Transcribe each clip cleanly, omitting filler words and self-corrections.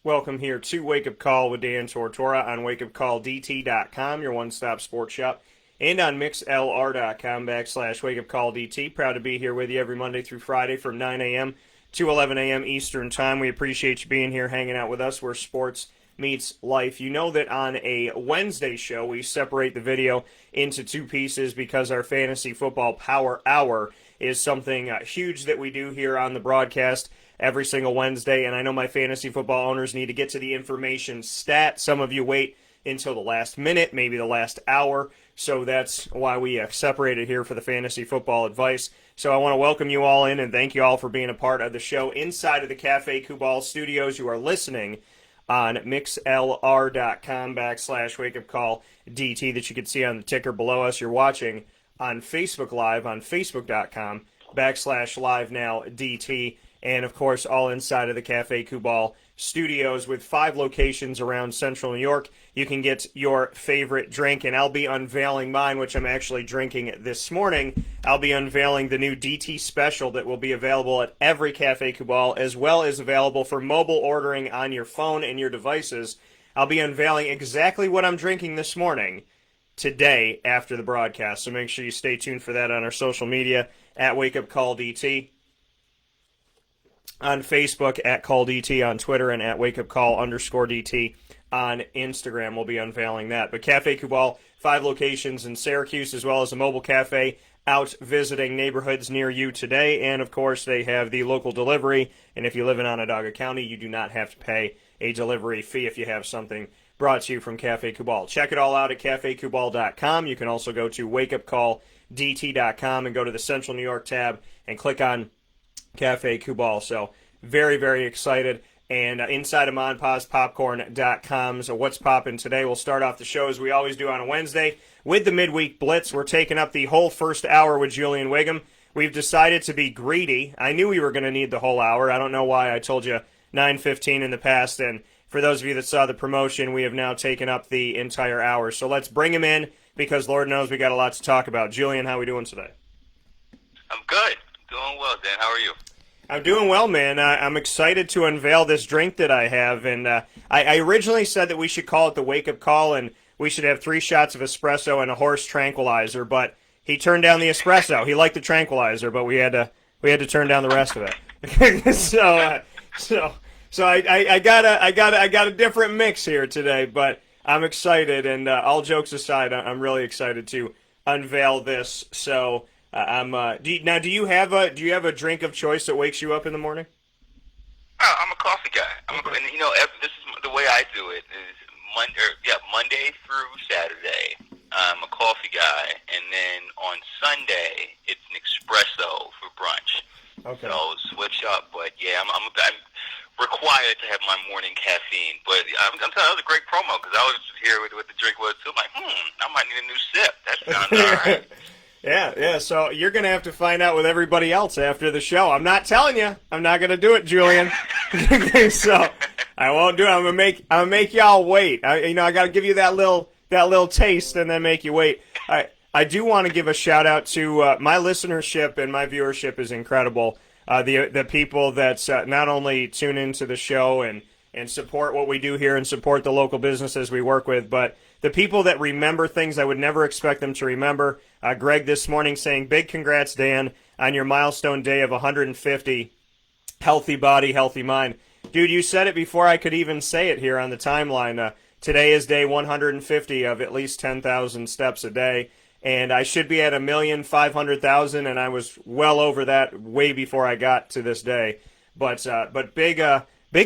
Welcome here to Wake Up Call with Dan Tortora on WakeUpCallDT.com, your one-stop sports shop, and on MixLR.com/WakeUpCallDT. Proud to be here with you every Monday through Friday from 9 a.m. to 11 a.m. Eastern Time. We appreciate you being here, hanging out with us where sports meets life. You know that on a Wednesday show, we separate the video into two pieces because our Fantasy Football Power Hour is something huge that we do here on the broadcast every single Wednesday, and I know my fantasy football owners need to get to the information stat. Some of you wait until the last minute, maybe the last hour, so that's why we separated here for the fantasy football advice. So I want to welcome you all in and thank you all for being a part of the show inside of the Cafe Kubal studios. You are listening on mixlr.com/wakeupcalldt that you can see on the ticker below us. You're watching on Facebook Live on facebook.com/live-now-dt. And, of course, all inside of the Cafe Kubal studios with 5 locations around central New York. You can get your favorite drink, and I'll be unveiling mine, which I'm actually drinking this morning. I'll be unveiling the new DT Special that will be available at every Cafe Kubal, as well as available for mobile ordering on your phone and your devices. I'll be unveiling exactly what I'm drinking this morning today after the broadcast, so make sure you stay tuned for that on our social media at WakeUpCallDT. On Facebook, at CallDT on Twitter, and at WakeUpCall_DT on Instagram. We'll be unveiling that. But Cafe Kubal, 5 locations in Syracuse, as well as a mobile cafe out visiting neighborhoods near you today. And, of course, they have the local delivery. And if you live in Onondaga County, you do not have to pay a delivery fee if you have something brought to you from Cafe Kubal. Check it all out at cafekubal.com. You can also go to wakeupcalldt.com and go to the Central New York tab and click on Cafe Kubal. So very, very excited. And inside of MonPazPopcorn.com. So what's popping today? We'll start off the show as we always do on a Wednesday with the midweek Blitz. We're taking up the whole first hour with Julian Whigham. We've decided to be greedy. I knew we were going to need the whole hour. I don't know why I told you 9:15 in the past. And for those of you that saw the promotion, we have now taken up the entire hour. So let's bring him in because Lord knows we got a lot to talk about. Julian, how are we doing today? I'm good. Doing well, Dan. How are you? I'm doing well, man. I'm excited to unveil this drink that I have. And I originally said that we should call it the Wake Up Call and we should have 3 shots of espresso and a horse tranquilizer. But he turned down the espresso. He liked the tranquilizer, but we had to turn down the rest of it. so I got a different mix here today. But I'm excited, and all jokes aside, I'm really excited to unveil this. So. Do you have a drink of choice that wakes you up in the morning? I'm a coffee guy. This is the way I do it. Is Monday through Saturday, I'm a coffee guy, and then on Sunday it's an espresso for brunch. Okay. So switch up, but yeah, I'm required to have my morning caffeine. But I'm telling you, that was a great promo because I was here with what the drink was too. I'm like, I might need a new sip. That sounds all right. Yeah, so you're going to have to find out with everybody else after the show. I'm not telling you. I'm not going to do it, Julian. So I won't do it. I'm going to make y'all wait. I got to give you that little taste and then make you wait. I do want to give a shout out to my listenership, and my viewership is incredible. The people that not only tune into the show and support what we do here and support the local businesses we work with, but the people that remember things I would never expect them to remember. Greg this morning saying, big congrats, Dan, on your milestone day of 150. Healthy body, healthy mind. Dude, you said it before I could even say it here on the timeline. Today is day 150 of at least 10,000 steps a day. And I should be at 1,500,000, and I was well over that way before I got to this day. But big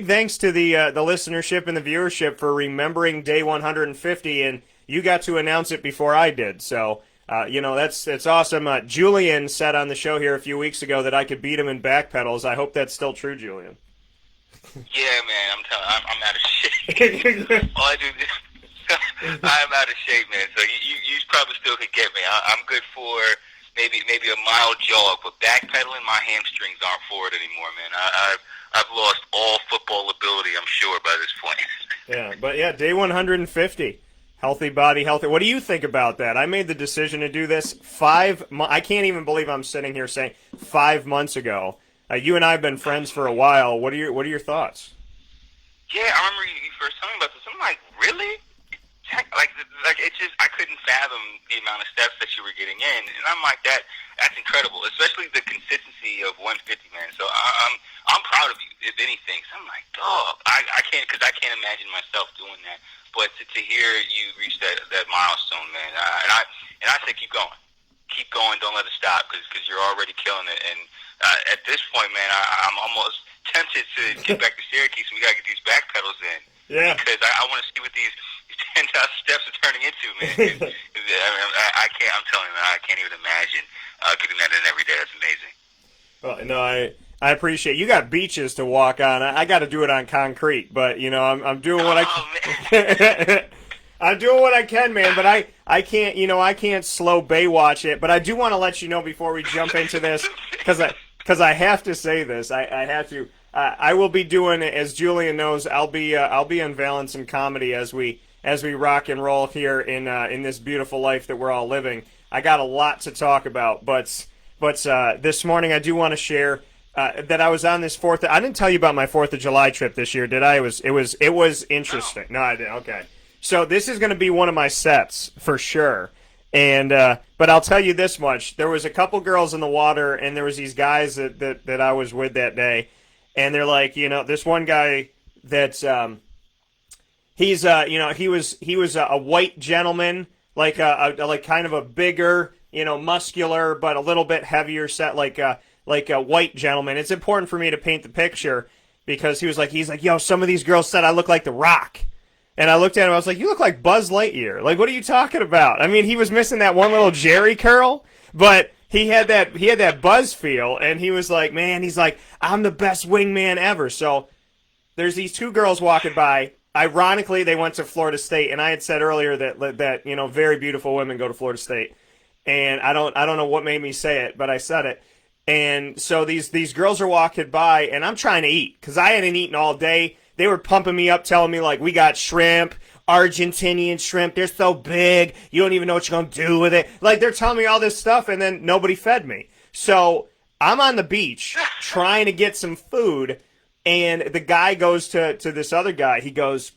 thanks to the listenership and the viewership for remembering day 150, and you got to announce it before I did. So, that's awesome. Julian said on the show here a few weeks ago that I could beat him in back pedals. I hope that's still true, Julian. Yeah, man. I'm out of shape. All I do is I'm out of shape, man. So you probably still could get me. I'm good for maybe a mild jog, but backpedaling, my hamstrings aren't for it anymore, man. I've lost all football ability, I'm sure, by this point. Day 150. Healthy body, healthy. What do you think about that? I made the decision to do this I can't even believe I'm sitting here saying 5 months ago. You and I have been friends for a while. What are your thoughts? Yeah, I remember you first telling me about this. I'm like, really? Like it just, I couldn't fathom the amount of steps that you were getting in, and I'm like, that's incredible, especially the consistency of 150, man. So I'm proud of you, if anything. So I'm like, dog, I can't, because I can't imagine myself doing that. But to hear you reach that milestone, man, and I say keep going, don't let it stop, because you're already killing it. And at this point, man, I'm almost tempted to get back to Syracuse, and we gotta get these back pedals in. Yeah. Because I want to see what these 10,000 steps are turning into, man. I can't. I'm telling you, man, I can't even imagine getting that in every day. That's amazing. Well, no, I appreciate you got beaches to walk on. I got to do it on concrete, but you know I'm doing what I can. I'm doing what I can, man. But I can't, I can't slow Baywatch it. But I do want to let you know before we jump into this, because I have to say this. I have to. I will be doing, as Julian knows, I'll be unveiling some comedy as we rock and roll here in this beautiful life that we're all living. I got a lot to talk about, but this morning I do want to share that I was on this I didn't tell you about my 4th of July trip this year, did I? It was interesting. No, I didn't. Okay. So this is going to be one of my sets for sure. And but I'll tell you this much: there was a couple girls in the water, and there was these guys that I was with that day. And they're like, this one guy that's he's he was a white gentleman, like kind of a bigger, muscular but a little bit heavier set, like a white gentleman. It's important for me to paint the picture because he's like, yo, some of these girls said I look like The Rock. And I looked at him, I was like, you look like Buzz Lightyear. Like, what are you talking about? I mean, he was missing that one little Jerry curl, but he had that Buzz feel, and he was like, man, he's like, I'm the best wingman ever. So there's these two girls walking by. Ironically, they went to Florida State, and I had said earlier that very beautiful women go to Florida State. And I don't know what made me say it, but I said it. And so these girls are walking by, and I'm trying to eat because I hadn't eaten all day. They were pumping me up, telling me, like, we got shrimp, Argentinian shrimp. They're so big. You don't even know what you're going to do with it. Like, they're telling me all this stuff, and then nobody fed me. So I'm on the beach trying to get some food, and the guy goes to this other guy. He goes,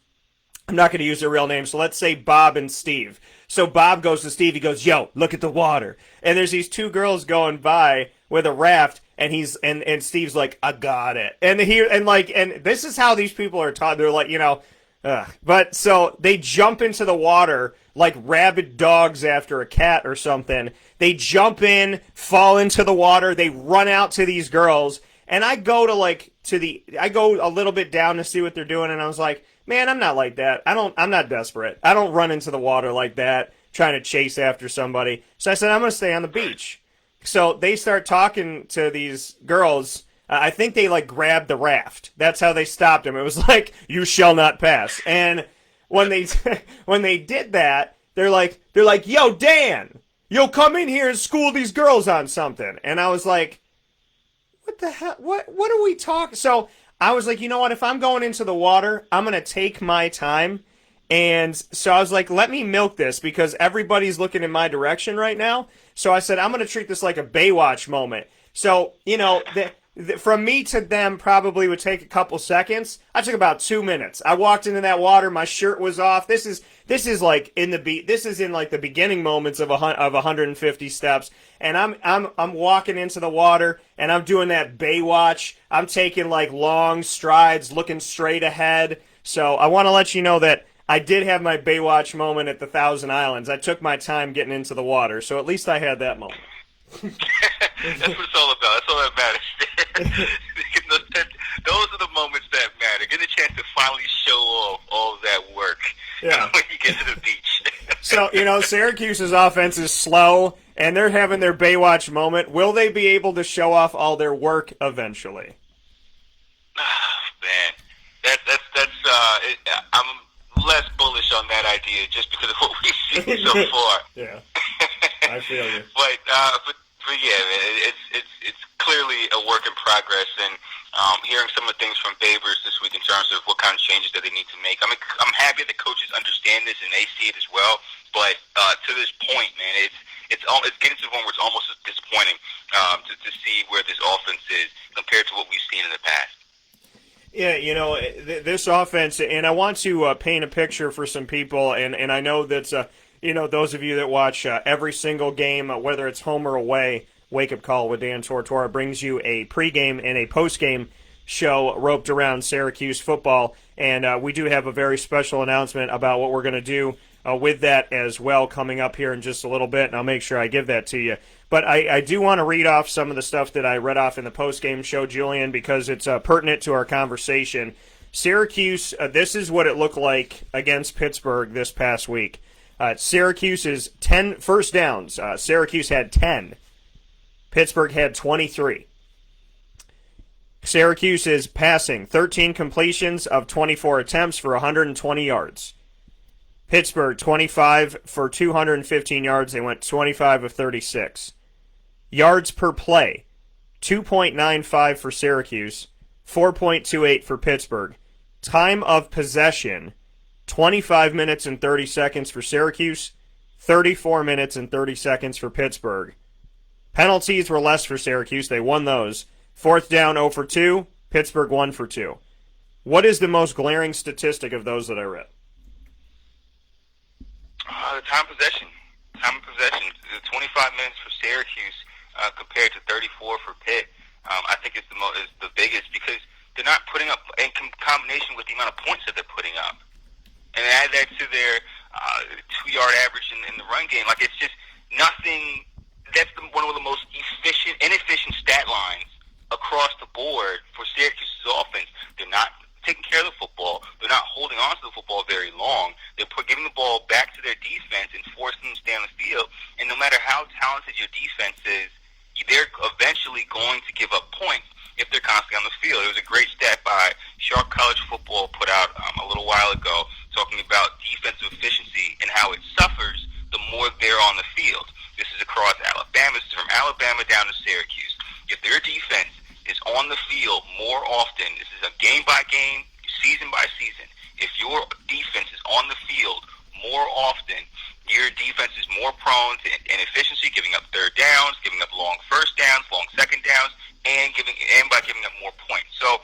I'm not going to use their real names, so let's say Bob and Steve. So Bob goes to Steve. He goes, yo, look at the water. And there's these two girls going by with a raft, and Steve's like, I got it. And this is how these people are taught. They're like, but so they jump into the water like rabid dogs after a cat or something. They jump in, fall into the water. They run out to these girls, and I go I go a little bit down to see what they're doing, and I was like, man, I'm not like that. I'm not desperate. I don't run into the water like that, trying to chase after somebody. So I said, I'm going to stay on the beach. So they start talking to these girls. I think they grabbed the raft. That's how they stopped him. It was like, you shall not pass. And when they did that, they're like, yo, Dan, you'll come in here and school these girls on something. And I was like, what the hell? What are we talking? So I was like, you know what? If I'm going into the water, I'm going to take my time. And so I was like, let me milk this because everybody's looking in my direction right now. So I said, I'm going to treat this like a Baywatch moment. So, from me to them probably would take a couple seconds. I took about 2 minutes. I walked into that water. My shirt was off. This is like in the beginning moments of 150 steps. And I'm walking into the water and I'm doing that Baywatch. I'm taking long strides, looking straight ahead. So I want to let you know that I did have my Baywatch moment at the Thousand Islands. I took my time getting into the water, so at least I had that moment. That's what it's all about. That's all that matters. Those are the moments that matter. Get a chance to finally show off all of that work when you get to the beach. So, Syracuse's offense is slow, and they're having their Baywatch moment. Will they be able to show off all their work eventually? Man, I'm less bullish on that idea just because of what we've seen so far. Yeah, I feel you. But yeah, man, it's clearly a work in progress, and hearing some of the things from Babers this week in terms of what kind of changes that they need to make. I mean, I'm happy that coaches understand this and they see it as well. But to this point, man, it's getting to the point where it's almost disappointing to see where this offense is compared to what we've seen in the past. Yeah, this offense, and I want to paint a picture for some people, and I know that's, those of you that watch every single game, whether it's home or away, Wake Up Call with Dan Tortora brings you a pregame and a postgame show roped around Syracuse football, and we do have a very special announcement about what we're going to do with that as well coming up here in just a little bit, and I'll make sure I give that to you. But I do want to read off some of the stuff that I read off in the postgame show, Julian, because it's pertinent to our conversation. Syracuse, this is what it looked like against Pittsburgh this past week. Syracuse's 10 first downs. Syracuse had 10. Pittsburgh had 23. Syracuse is passing 13 completions of 24 attempts for 120 yards. Pittsburgh, 25 for 215 yards. They went 25 of 36. Yards per play, 2.95 for Syracuse, 4.28 for Pittsburgh. Time of possession, 25 minutes and 30 seconds for Syracuse, 34 minutes and 30 seconds for Pittsburgh. Penalties were less for Syracuse. They won those. Fourth down, 0 for 2. Pittsburgh 1 for 2. What is the most glaring statistic of those that I read? Time of possession. Time of possession. 25 minutes for Syracuse compared to 34 for Pitt. I think is the biggest because they're not putting up in combination with the amount of points that they're putting up, and add that to their 2-yard average in the run game. Like it's just nothing. That's one of the most inefficient stat lines across the board for Syracuse's offense. They're not taking care of the football. They're not holding on to the football very long. They're giving the ball back to their defense and forcing them to stay on the field. And no matter how talented your defense is, they're eventually going to give up points if they're constantly on the field. It was a great stat by Sharp College Football put out a little while ago talking about defensive efficiency and how it suffers the more they're on the field. This is across Alabama. This is from Alabama down to Syracuse. If their defense is on the field more often, this is a game-by-game, season-by-season. If your defense is on the field more often, your defense is more prone to inefficiency, giving up third downs, giving up long first downs, long second downs, and by giving up more points. So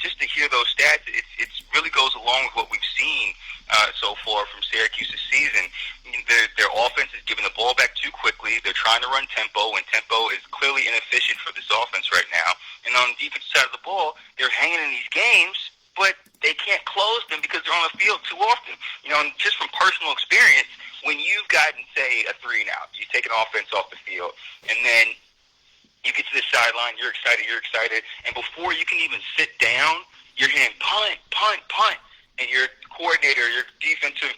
just to hear those stats, it really goes along with what we've seen so far from Syracuse this season. Their offense is giving the ball back too quickly. They're trying to run tempo, and tempo is clearly inefficient for this offense right now. And on the defensive side of the ball, they're hanging in these games, but they can't close them because they're on the field too often. And just from personal experience, when you've gotten, say, a 3-and-out, you take an offense off the field, and then you get to the sideline, you're excited, and before you can even sit down, you're hearing punt, punt, punt, and your coordinator, your defensive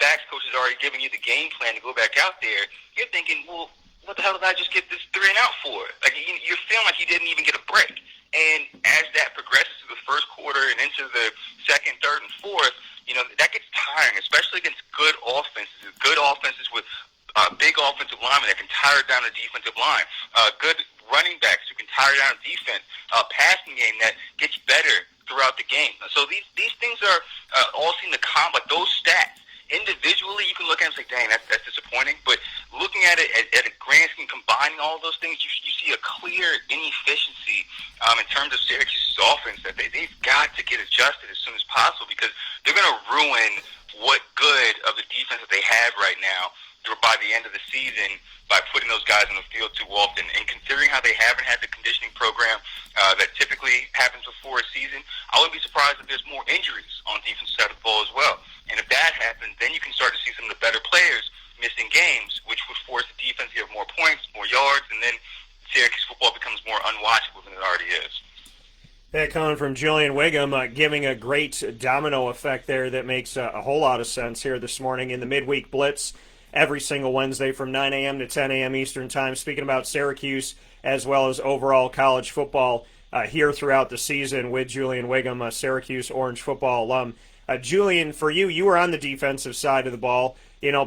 backs coach is already giving you the game plan to go back out there. You're thinking, well, what the hell did I just get this 3-and-out for? Like you're feeling like you didn't even get a break. And as that progresses through the first quarter and into the second, third, and fourth, that gets tiring, especially against good offenses with big offensive linemen that can tire down the defensive line, good running backs who can tire down the defense, passing game that gets better throughout the game. So these things are all seem to like those stats. Individually, you can look at it and say, dang, that's disappointing. But looking at it at a grand scheme, combining all those things, you see a clear inefficiency in terms of Syracuse's offense that they've got to get adjusted as soon as possible because they're going to ruin what good of the defense that they have right now by the end of the season by putting those guys on the field too often. And considering how they haven't had the conditioning program that typically happens before a season, I wouldn't be surprised if there's more injuries on the defensive side of the ball as well. And if that happens, then you can start to see some of the better players missing games, which would force the defense to have more points, more yards, and then Syracuse football becomes more unwatchable than it already is. That coming from Julian Whigham, giving a great domino effect there that makes a whole lot of sense here this morning in the midweek Blitz every single Wednesday from 9 a.m. to 10 a.m. Eastern Time, speaking about Syracuse as well as overall college football here throughout the season with Julian Whigham, a Syracuse Orange football alum. Julian, for you were on the defensive side of the ball.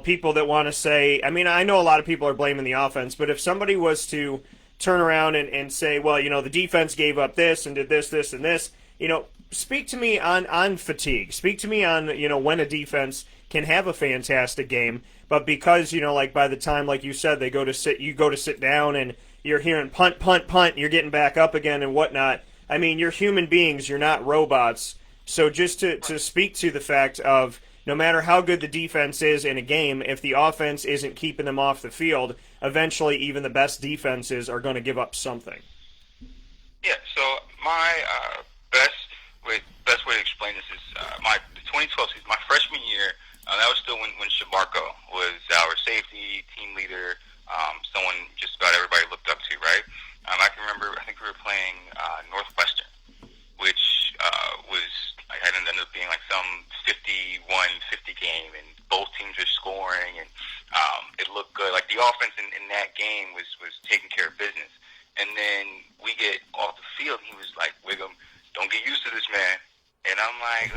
People that want to say, I know a lot of people are blaming the offense, but if somebody was to turn around and say, well, the defense gave up this and did this, this, and this, speak to me on fatigue. Speak to me on, when a defense can have a fantastic game, but because, like by the time, like you said, you go to sit down and you're hearing punt, punt, punt, you're getting back up again and whatnot. I mean, you're human beings. You're not robots. So just to speak to the fact of no matter how good the defense is in a game, if the offense isn't keeping them off the field, eventually even the best defenses are going to give up something. Yeah, so my best way to explain this is the 2012 season, my freshman year. That was still when Shamarko was our safety team leader, someone just about everybody looked up to, right? I can remember. I think we were playing Northwestern, which I ended up being like some 51-50 game, and both teams were scoring, and it looked good. Like the offense in that game was taking care of business. And then we get off the field, and he was like, "Whigham, don't get used to this, man." And I'm like,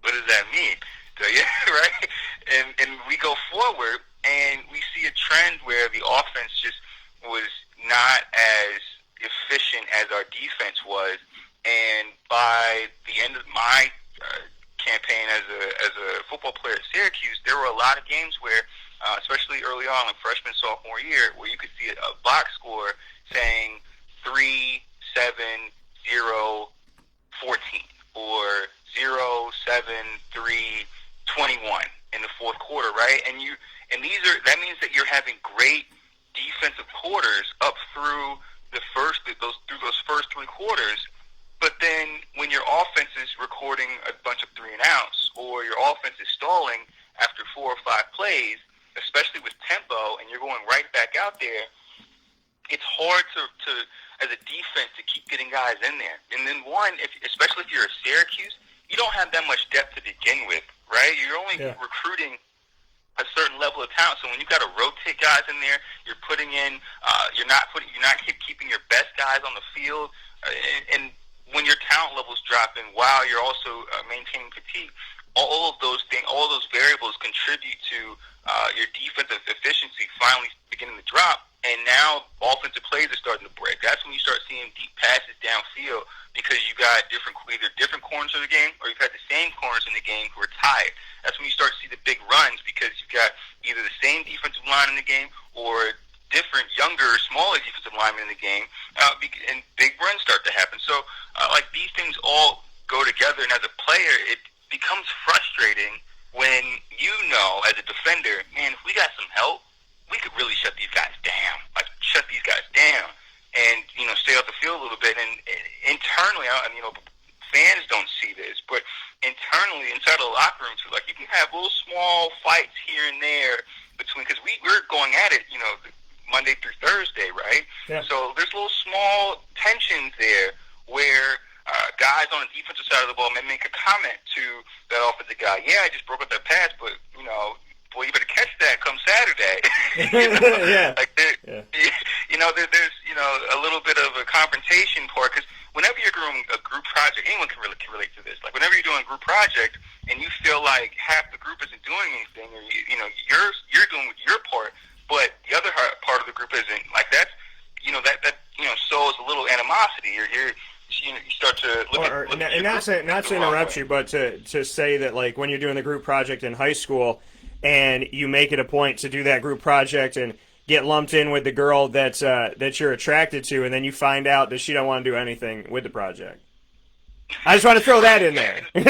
"What does that mean?" So, yeah, right. And we go forward, and we see a trend where the offense just was not as efficient as our defense was. And by the end of my campaign as a football player at Syracuse, there were a lot of games where, especially early on, like freshman, sophomore year, where you could see a box score saying 3-7-0-14 or 0-7-3-21 in the fourth quarter, right? And that means that you're having great defensive quarters up through those first three quarters. But then when your offense is recording a bunch of 3 and outs, or your offense is stalling after 4 or 5 plays, especially with tempo, and you're going right back out there, it's hard to as a defense to keep getting guys in there. And then especially if you're a Syracuse, you don't have that much depth to begin with, right? You're only recruiting a certain level of talent. So when you've got to rotate guys in there, you're putting in, you're not keeping your best guys on the field, and when your talent level's dropping while you're also maintaining fatigue, all of those things, all of those variables contribute to your defensive efficiency finally beginning to drop. And now offensive plays are starting to break. That's when you start seeing deep passes downfield because you got either different corners of the game, or you've had the same corners in the game who are tired. That's when you start to see the big runs because you've got either the same defensive line in the game or different, younger, smaller defensive linemen in the game, and big runs start to happen. So, these things all go together, and as a player, it becomes frustrating when you know, as a defender, man, if we got some help, we could really shut these guys down, and, stay off the field a little bit. And internally, fans don't see this, but internally, inside of the locker room, too, you can have little small fights here and there because we're going at it, Monday through Thursday, right? Yeah. So there's little small tensions there where guys on the defensive side of the ball may make a comment to that offensive guy. Yeah, I just broke up that pass, but, boy, you better catch that come Saturday. Yeah. There's a little bit of a confrontation part because whenever you're doing a group project, anyone can relate to this. Whenever you're doing a group project and you feel like half the group isn't doing anything, or you're doing your part, but the other part of the group isn't. That sows a little animosity. You start to look at not to interrupt you, but to say that when you're doing the group project in high school and you make it a point to do that group project and get lumped in with the girl that you're attracted to, and then you find out that she don't want to do anything with the project. I just want to throw that in there. Yeah,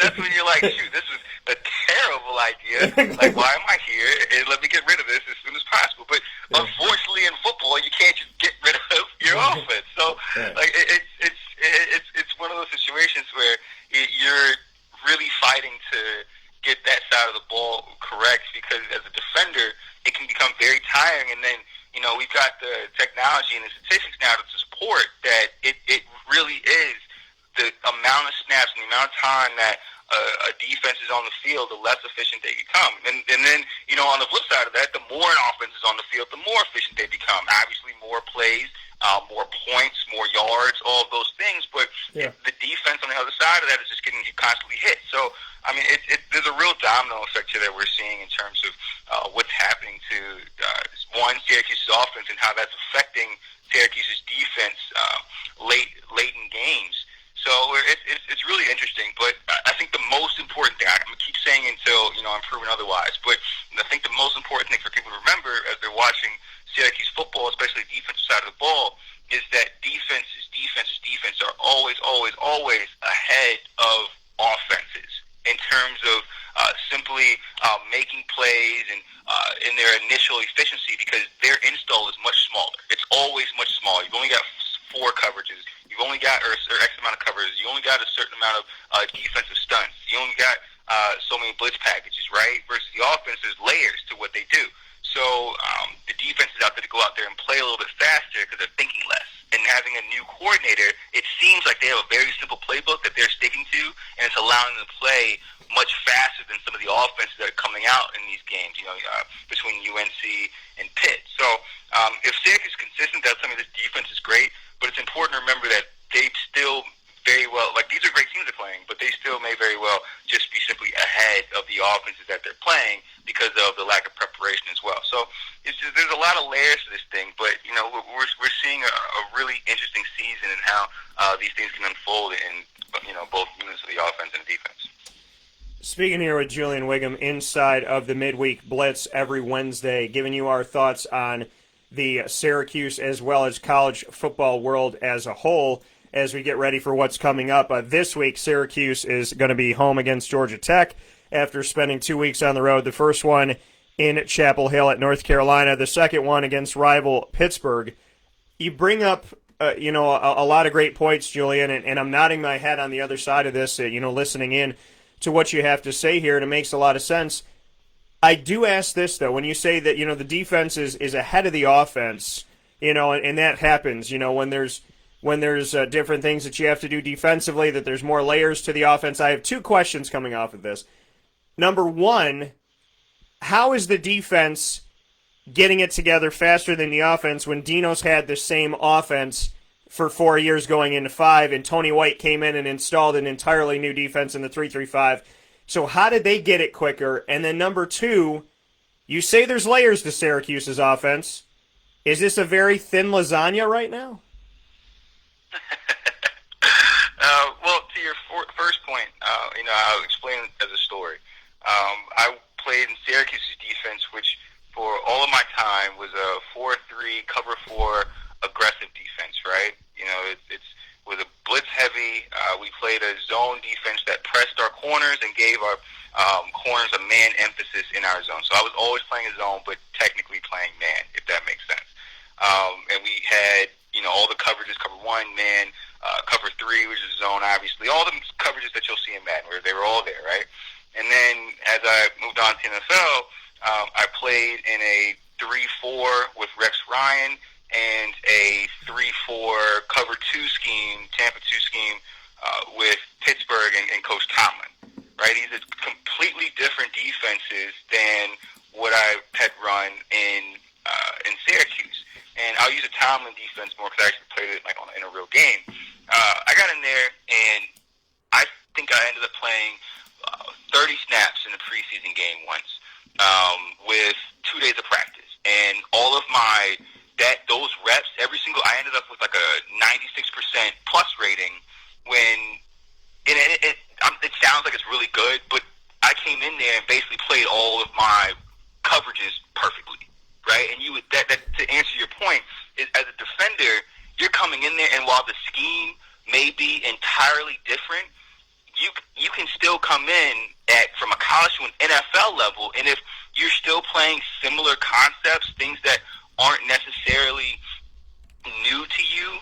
that's when you're like, shoot, this is a terrible idea. Why am I here? And let me get rid of this as soon as possible. But unfortunately, in football, you can't just get rid of your offense. So, it's one of those situations where you're really fighting to get that side of the ball correct, because as a defender, it can become very tiring. And then, we've got the technology and the statistics now to support that it really is the amount of snaps and the amount of time that a defense is on the field, the less efficient they become. And then, on the flip side of that, the more an offense is on the field, the more efficient they become. Obviously, more plays, more points, more yards, all of those things. But the defense on the other side of that is just getting constantly hit. So, there's a real domino effect here that we're seeing in terms of what's happening to, Syracuse's offense and how that's affecting Syracuse's defense late in games. So it's really interesting, but I think the most important thing, I'm going to keep saying until, I'm proven otherwise, but I think the most important thing for people to remember as they're watching Syracuse football, especially the defensive side of the ball, is that defense are always ahead of offenses in terms of simply making plays and in their initial efficiency, because their install is much smaller. It's always much smaller. You've only got 4 coverages. You've only got or X amount of coverages. You only got a certain amount of defensive stunts. You only got so many blitz packages, right? Versus the offense, there's layers to what they do. So the defense is out there to go out there and play a little bit faster because they're thinking less. And having a new coordinator, it seems like they have a very simple playbook that they're sticking to, and it's allowing them to play much faster than some of the offenses that are coming out in these games, between UNC and Pitt. So if Syracuse is consistent, that's something. This defense is great, but it's important to remember that they still very well, like, these are great teams they're playing, but they still may very well just be simply ahead of the offenses that they're playing because of the lack of preparation as well. So there's a lot of layers to this thing, but we're seeing a really interesting season in how these things can unfold in both units of the offense and the defense. Speaking here with Julian Whigham inside of the midweek Blitz every Wednesday, giving you our thoughts on the Syracuse as well as college football world as a whole as we get ready for what's coming up. This week, Syracuse is going to be home against Georgia Tech after spending 2 weeks on the road. The first one in Chapel Hill at North Carolina, the second one against rival Pittsburgh. You bring up a lot of great points, Julian, and I'm nodding my head on the other side of this, listening in to what you have to say here, and it makes a lot of sense. I do ask this, though, when you say that, the defense is ahead of the offense, and that happens, when there's different things that you have to do defensively, that there's more layers to the offense. I have 2 questions coming off of this. Number one, how is the defense getting it together faster than the offense when Dino's had the same offense for 4 years going into 5, and Tony White came in and installed an entirely new defense in the 3-3-5? So how did they get it quicker? And then number 2, you say there's layers to Syracuse's offense. Is this a very thin lasagna right now? Well, to your first point, I'll explain it as a story. I played in Syracuse's defense, which for all of my time was a 4-3 cover 4 aggressive defense, right? It was a blitz heavy. We played a zone defense that pressed our corners and gave our corners a man emphasis in our zone. So I was always playing a zone, but technically playing man, if that makes sense. And we had all the coverages, cover 1, man, cover 3, which is zone, obviously. All the coverages that you'll see in Madden, where they were all there, right? And then as I moved on to NFL, I played in a 3-4 with Rex Ryan and a 3-4 cover 2 scheme, Tampa 2 scheme, with Pittsburgh and Coach Tomlin, right? These are completely different defenses than what I had run in Syracuse. And I'll use a Tomlin defense more because I actually played it in a real game. I got in there, and I think I ended up playing 30 snaps in the preseason game once with 2 days of practice. And all of those reps, I ended up with like a 96% plus rating when it sounds like it's really good, but I came in there and basically played all of my coverages perfectly. Right, and that to answer your point is, as a defender, you're coming in there, and while the scheme may be entirely different, you can still come in from a college to an NFL level, and if you're still playing similar concepts, things that aren't necessarily new to you,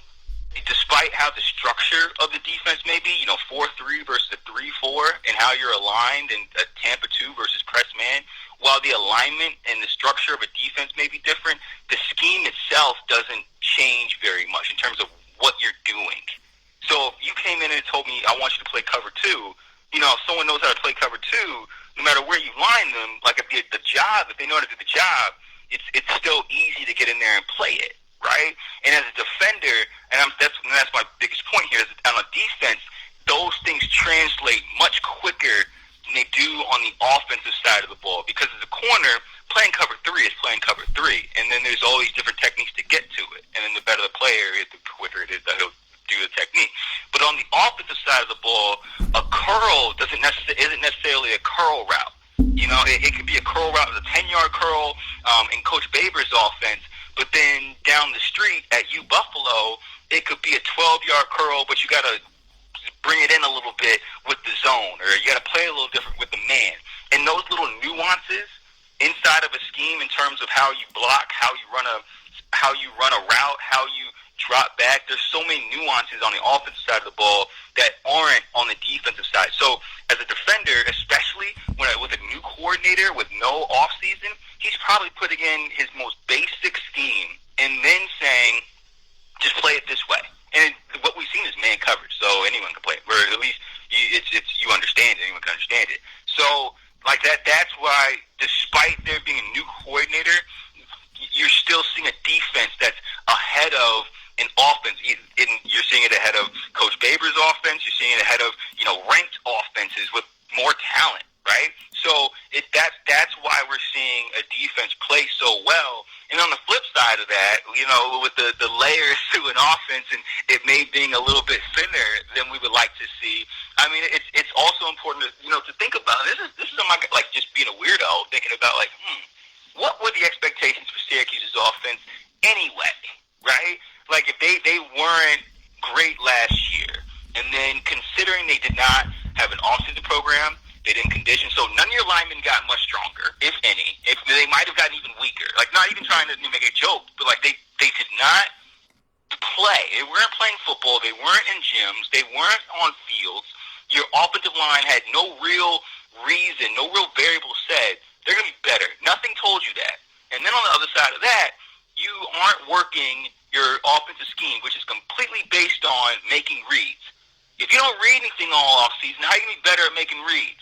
despite how the structure of the defense may be, 4-3 versus a 3-4, and how you're aligned in a Tampa 2 versus press man. While the alignment and the structure of a defense may be different, the scheme itself doesn't change very much in terms of what you're doing. So if you came in and told me, I want you to play cover 2, if someone knows how to play cover 2, no matter where you line them, like if they know how to do the job, it's still easy to get in there and play it, right? And as a defender, and that's my biggest point here, is on a defense, those things translate much quicker than they do on the offensive side of the ball, because as a corner, playing cover 3 is playing cover 3, and then there's all these different techniques to get to it, and then the better the player is, the quicker it is that he'll do the technique. But on the offensive side of the ball, a curl isn't necessarily a curl route. It could be a curl route, a 10-yard curl in Coach Baber's offense, but then down the street at U Buffalo, it could be a 12-yard curl, but you got to bring it in a little bit with the zone, or you got to play a little different with the man. And those little nuances inside of a scheme in terms of how you block, how you run a route, how you drop back. There's so many nuances on the offensive side of the ball that aren't on the defensive side. So as a defender, especially with a new coordinator with no offseason, he's probably putting in his most basic scheme and then saying, just play it this way. And what we've seen is man coverage, so anyone can play it. Or at least you understand it. Anyone can understand it. So like that's why, despite there being a new coordinator, you're still seeing a defense that's ahead of an offense. You're seeing it ahead of Coach Baber's offense. You're seeing it ahead of ranked offenses with more talent, right? So that's why we're seeing a defense play so well. And on the flip side of that, with the layers to an offense and it may being a little bit thinner than we would like to see, I mean, it's also important to think about. This is like just being a weirdo, thinking about what were the expectations for Syracuse's offense anyway, right? Like if they weren't great last year, and then considering they did not have an offseason program, they didn't condition, so none of your linemen got much stronger, if any. If they might have gotten even weaker. Like, not even trying to make a joke, but like they did not play. They weren't playing football. They weren't in gyms. They weren't on fields. Your offensive line had no real reason, no real variable said they're going to be better. Nothing told you that. And then on the other side of that, you aren't working your offensive scheme, which is completely based on making reads. If you don't read anything all offseason, how are you going to be better at making reads?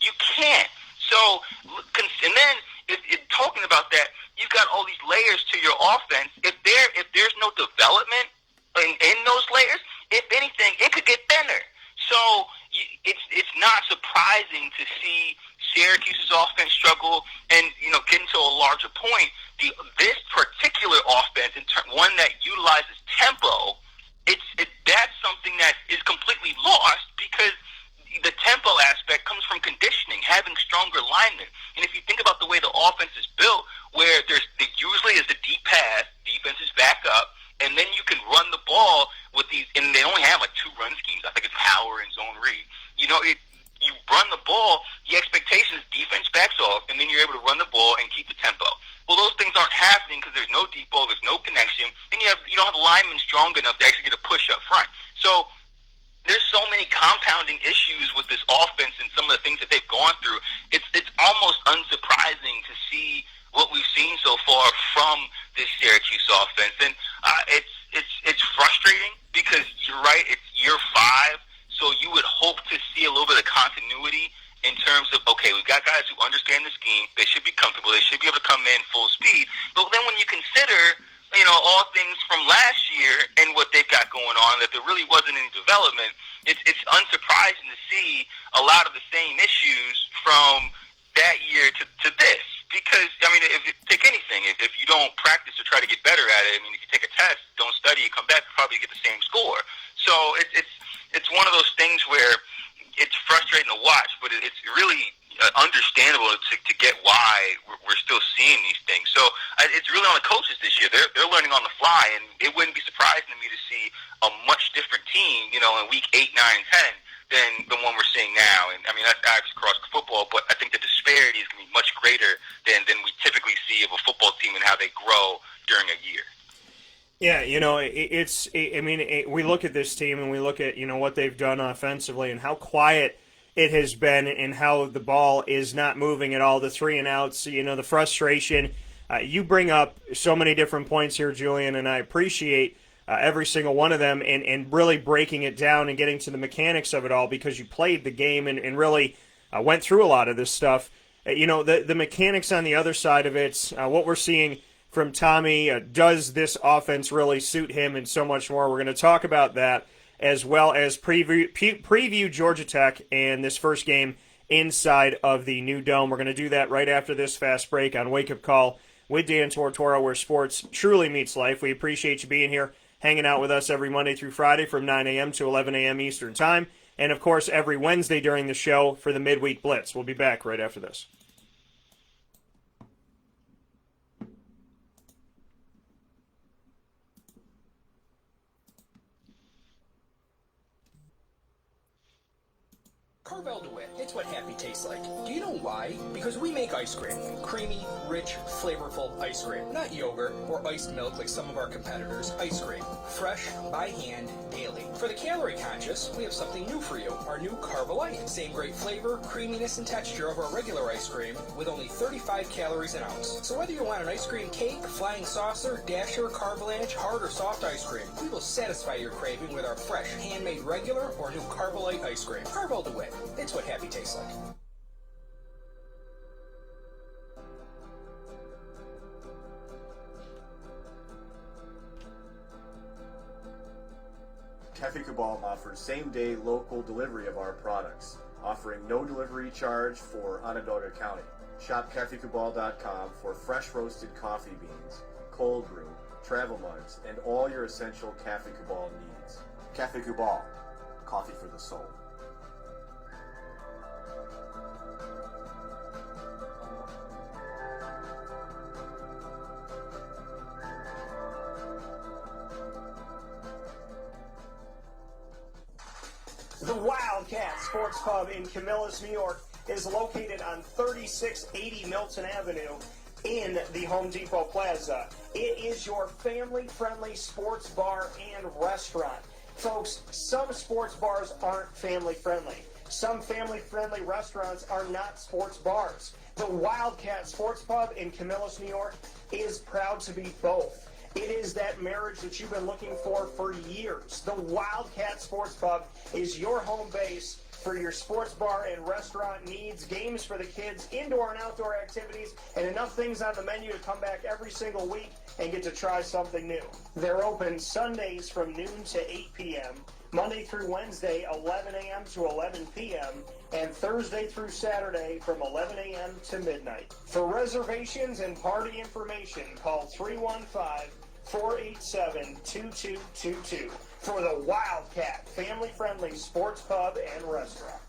You can't. So, and then if talking about that, you've got all these layers to your offense. If there's no development in those layers, if anything, it could get thinner. So it's not surprising to see Syracuse's offense struggle, and getting to a larger point, this particular offense, one that utilizes tempo, that's something that is completely lost because the tempo aspect comes from conditioning, having stronger linemen. And if you think about the way the offense is built, where there usually is a deep pass, defenses back up, and then you can run the ball with these, and they only have like 2 run schemes. I think it's power and zone read. You run the ball, the expectation is defense backs off, and then you're able to run the ball and keep the tempo. Well, those things aren't happening because there's no deep ball, there's no connection, and you don't have linemen strong enough to actually get a push up front. So there's so many compounding issues with this offense and some of the things that they've gone through. It's almost unsurprising to see what we've seen so far from this Syracuse offense, and it's frustrating because you're right. It's year 5, so you would hope to see a little bit of continuity in terms of, okay, we've got guys who understand the scheme. They should be comfortable. They should be able to come in full speed. But then when you consider all things from last year and what they've got going on, that there really wasn't any development, it's unsurprising to see a lot of the same issues from that year to this. Because, I mean, if you take anything, if you don't practice or try to get better at it, I mean, if you take a test, don't study, you come back, you probably get the same score. So it's one of those things where it's frustrating to watch, but it's really understandable to get why we're still seeing these things. So it's really on the coaches this year. They're learning on the fly, and it wouldn't be surprising to me to see a much different team, in week 8, 9, 10 than the one we're seeing now. And I mean, that's obviously across the football, but I think the disparity is going to be much greater than we typically see of a football team and how they grow during a year. Yeah, we look at this team and we look at, what they've done offensively and how quiet it has been and how the ball is not moving at all, the 3 and outs, the frustration. You bring up so many different points here, Julian, and I appreciate every single one of them and really breaking it down and getting to the mechanics of it all because you played the game and really went through a lot of this stuff. The mechanics on the other side of it, what we're seeing from Tommy, does this offense really suit him, and so much more. We're going to talk about that as well as preview Georgia Tech and this first game inside of the new dome. We're going to do that right after this fast break on Wake Up Call with Dan Tortora, where sports truly meets life. We appreciate you being here, hanging out with us every Monday through Friday from 9 a.m. to 11 a.m. Eastern Time, and, of course, every Wednesday during the show for the Midweek Blitz. We'll be back right after this. Carvel DeWitt. It's what happy tastes like. Do you know why? Because we make ice cream. Creamy, rich, flavorful ice cream. Not yogurt or iced milk like some of our competitors. Ice cream. Fresh, by hand, daily. For the calorie conscious, we have something new for you. Our new Carvelite. Same great flavor, creaminess, and texture of our regular ice cream with only 35 calories an ounce. So whether you want an ice cream cake, flying saucer, dasher, carvalanche, hard or soft ice cream, we will satisfy your craving with our fresh, handmade regular or new Carvelite ice cream. Carvel DeWitt. It's what happy tastes like. Cafe Cabal offers same-day local delivery of our products, offering no delivery charge for Onondaga County. Shop cafecabal.com for fresh roasted coffee beans, cold brew, travel mugs, and all your essential Cafe Cabal needs. Cafe Cabal, coffee for the soul. The Wildcat Sports Pub in Camillus, New York is located on 3680 Milton Avenue in the Home Depot Plaza. It is your family-friendly sports bar and restaurant. Folks, some sports bars aren't family-friendly. Some family-friendly restaurants are not sports bars. The Wildcat Sports Pub in Camillus, New York is proud to be both. It is that marriage that you've been looking for years. The Wildcat Sports Pub is your home base for your sports bar and restaurant needs, games for the kids, indoor and outdoor activities, and enough things on the menu to come back every single week and get to try something new. They're open Sundays from noon to 8 p.m., Monday through Wednesday, 11 a.m. to 11 p.m., and Thursday through Saturday from 11 a.m. to midnight. For reservations and party information, call 315-487-2222 for the Wildcat family-friendly sports pub and restaurant.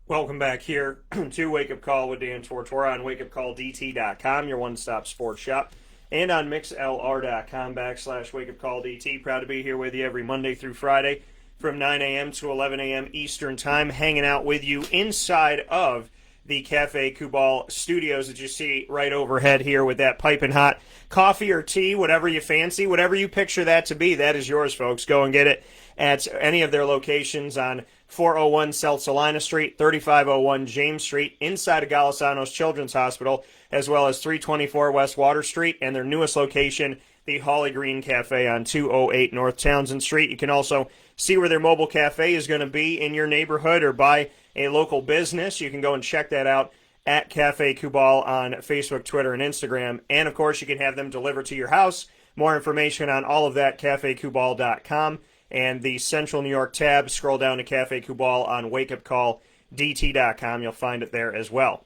Welcome back here to Wake Up Call with Dan Tortora on WakeUpCallDT.com, your one-stop sports shop, and on MixLR.com/WakeUpCallDT. Proud to be here with you every Monday through Friday from 9 a.m. to 11 a.m. Eastern Time, hanging out with you inside of the Cafe Cabal studios that you see right overhead here with that piping hot coffee or tea, whatever you fancy, whatever you picture that to be, that is yours, folks. Go and get it at any of their locations on 401 South Salina Street, 3501 James Street, inside of Golisano's Children's Hospital, as well as 324 West Water Street, and their newest location, the Holly Green Cafe on 208 North Townsend Street. You can also see where their mobile cafe is going to be in your neighborhood or by a local business. You can go and check that out at Cafe Cabal on Facebook, Twitter, and Instagram. And, of course, you can have them delivered to your house. More information on all of that, cafecabal.com. And the Central New York tab, scroll down to Cafe Cabal on WakeUpCallDT.com. You'll find it there as well.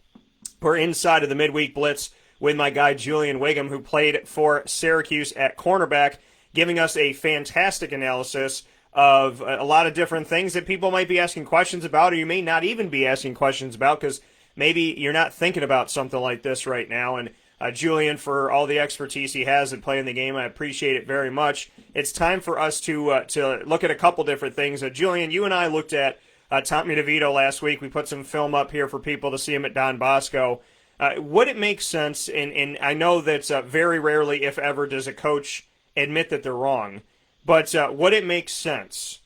We're inside of the midweek blitz with my guy Julian Whigham, who played for Syracuse at cornerback, giving us a fantastic analysis of a lot of different things that people might be asking questions about, or you may not even be asking questions about because maybe you're not thinking about something like this right now. And Julian, for all the expertise he has in playing the game, I appreciate it very much. It's time for us to look at a couple different things. Julian, you and I looked at Tommy DeVito last week. We put some film up here for people to see him at Don Bosco. Would it make sense, and I know that very rarely, if ever, does a coach admit that they're wrong, but would it make sense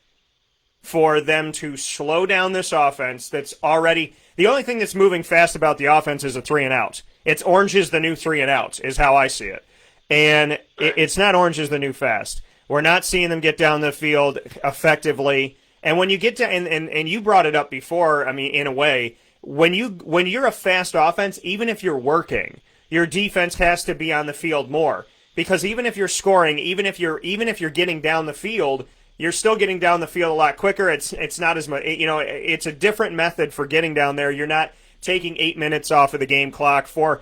for them to slow down this offense that's already – the only thing that's moving fast about the offense is a 3-and-out. It's Orange is the new 3-and-out is how I see it. And it's not Orange is the new fast. We're not seeing them get down the field effectively. And when you get to and you brought it up before, I mean, in a way, when you're a fast offense, even if you're working, your defense has to be on the field more. Because even if you're scoring, even if you're getting down the field, you're still getting down the field a lot quicker. It's not as much, it's a different method for getting down there. You're not taking 8 minutes off of the game clock, 4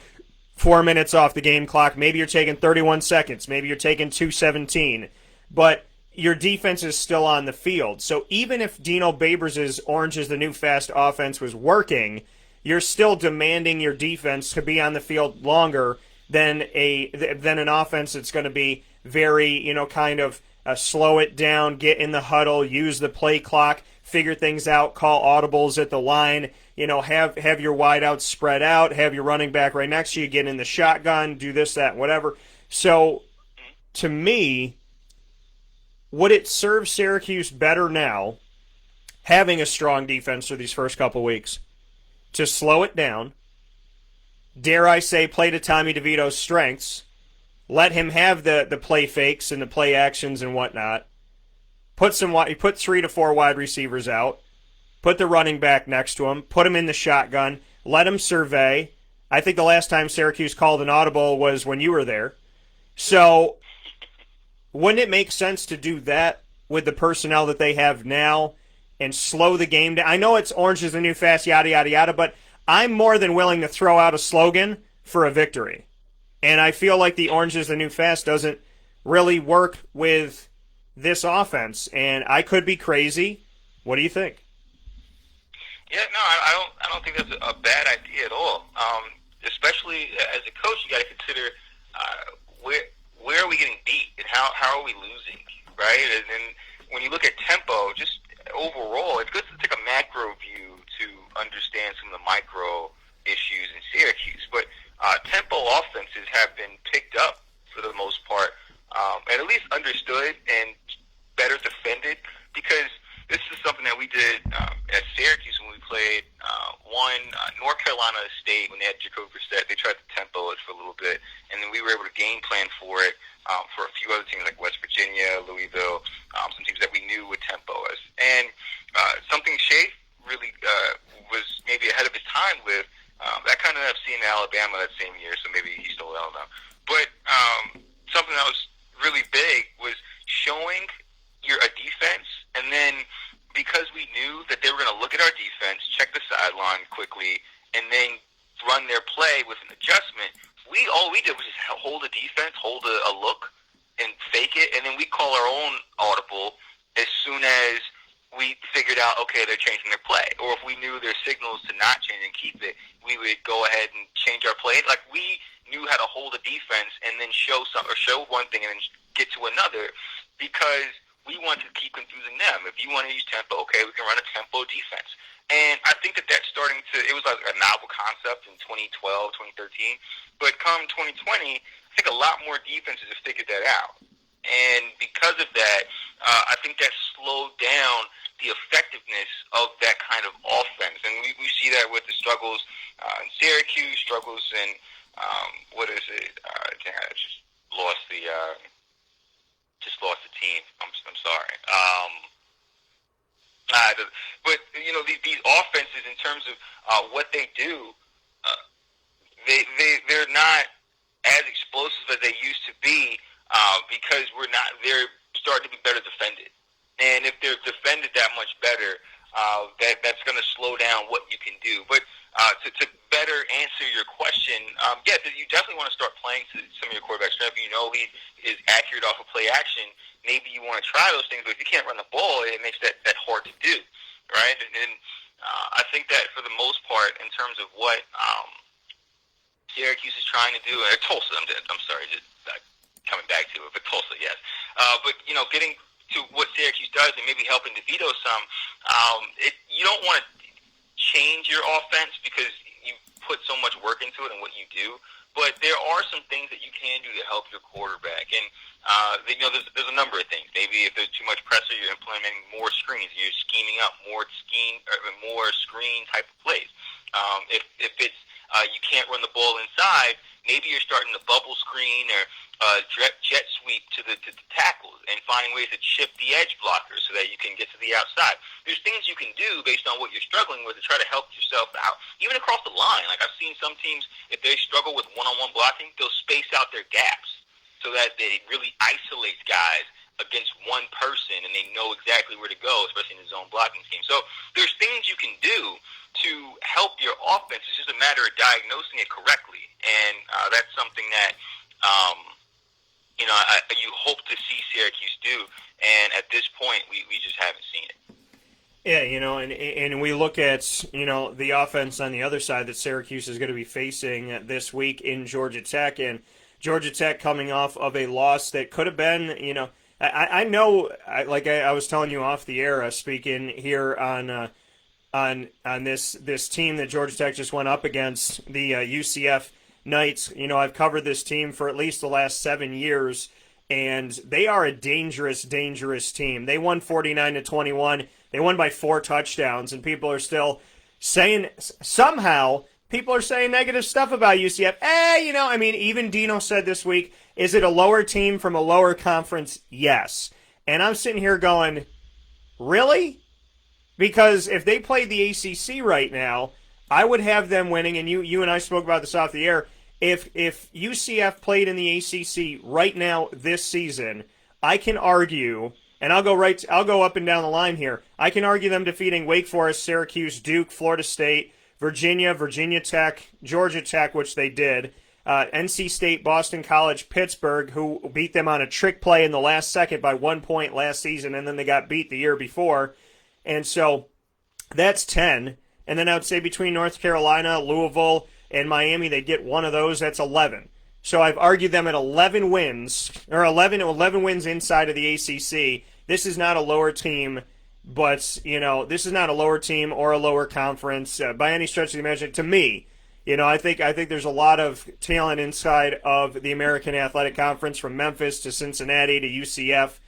minutes off the game clock. Maybe you're taking 31 seconds. Maybe you're taking 2:17. But your defense is still on the field. So even if Dino Babers' Orange is the New Fast offense was working, you're still demanding your defense to be on the field longer than an offense that's going to be very, kind of slow it down, get in the huddle, use the play clock, figure things out, call audibles at the line, have your wideouts spread out, have your running back right next to you, get in the shotgun, do this, that, whatever. So to me, would it serve Syracuse better now, having a strong defense for these first couple weeks, to slow it down, dare I say, play to Tommy DeVito's strengths, let him have the play fakes and the play actions and whatnot, put 3 to 4 wide receivers out, put the running back next to him, put him in the shotgun, let him survey. I think the last time Syracuse called an audible was when you were there. So wouldn't it make sense to do that with the personnel that they have now and slow the game down? I know it's Orange is the New Fast, yada, yada, yada, but I'm more than willing to throw out a slogan for a victory. And I feel like the Orange is the New Fast doesn't really work with this offense. And I could be crazy. What do you think? Yeah, no, I don't think that's a bad idea at all. Especially as a coach, you got to consider where are we getting beat and how are we losing, right? And then when you look at tempo, just overall, it's good to take a macro view to understand some of the micro issues in Syracuse. But tempo offenses have been picked up for the most part, and at least understood and better defended, because this is something that we did at Syracuse when we played North Carolina State when they had Jacoby Brissett. They tried to tempo it for a little bit, and then we were able to game plan for it for a few other teams like West Virginia, Louisville, some teams that we knew would tempo us. And something Shea really was maybe ahead of his time with. That kind of I've seen in Alabama that same year, so maybe he stole it, I don't know. But something that was really big was showing a defense, and then because we knew that they were going to look at our defense, check the sideline quickly, and then run their play with an adjustment, all we did was just hold a defense, hold a look, and fake it, and then we call our own audible as soon as we figured out, okay, they're changing their play. Or if we knew their signals to not change and keep it, we would go ahead and change our play. Like, we knew how to hold a defense and then show one thing and then get to another, because we want to keep confusing them. If you want to use tempo, okay, we can run a tempo defense. And I think that that's starting to, it was like a novel concept in 2012, 2013. But come 2020, I think a lot more defenses have figured that out. And because of that, I think that slowed down the effectiveness of that kind of offense. And we see that with the struggles in Syracuse, struggles in, I just lost the team. I'm sorry. But these offenses, in terms of what they do, they're not as explosive as they used to be, because they're starting to be better defended. And if they're defended that much better, that's going to slow down what you can do. But to better answer your question, you definitely want to start playing to some of your quarterback strength. He is accurate off of play action. Maybe you want to try those things, but if you can't run the ball, it makes that hard to do, right? And I think that for the most part, in terms of what Syracuse is trying to do, Tulsa, I'm sorry, just coming back to it, but Tulsa, yes. But getting to what Syracuse does and maybe helping DeVito some, you don't want to change your offense because you put so much work into it and what you do. But there are some things that you can do to help your quarterback. And, there's a number of things. Maybe if there's too much pressure, you're implementing more screens. You're scheming up more screen type of plays. If it's you can't run the ball inside, maybe you're starting to bubble screen or jet sweep to the tackles and finding ways to chip the edge blockers so that you can get to the outside. There's things you can do based on what you're struggling with to try to help yourself out, even across the line. Like, I've seen some teams, if they struggle with one-on-one blocking, they'll space out their gaps so that they really isolate guys against one person and they know exactly where to go, especially in the zone blocking scheme. So there's things you can do to help your offense. It's just a matter of diagnosing it correctly. And that's something that you hope to see Syracuse do, and at this point, we just haven't seen it. Yeah, and we look at, the offense on the other side that Syracuse is going to be facing this week in Georgia Tech, and Georgia Tech coming off of a loss that could have been, I know, like I was telling you off the air, speaking here on this team that Georgia Tech just went up against, the UCF Knights. I've covered this team for at least the last 7 years, and they are a dangerous, dangerous team. They won 49-21. They won by 4 touchdowns, and people are still saying, somehow, people are saying negative stuff about UCF. Even Dino said this week, is it a lower team from a lower conference? Yes. And I'm sitting here going, really? Because if they played the ACC right now, I would have them winning, and you and I spoke about this off the air. If UCF played in the ACC right now this season, I can argue, and I'll go up and down the line here. I can argue them defeating Wake Forest, Syracuse, Duke, Florida State, Virginia Tech, Georgia Tech, which they did, NC State, Boston College, Pittsburgh, who beat them on a trick play in the last second by 1 point last season, and then they got beat the year before. And so that's 10. And then I would say between North Carolina, Louisville, and Miami, they get one of those. That's 11. So I've argued them at 11 wins, or 11 wins inside of the ACC. This is not a lower team, but, this is not a lower team or a lower conference by any stretch of the imagination. To me, I think there's a lot of talent inside of the American Athletic Conference, from Memphis to Cincinnati to UCF.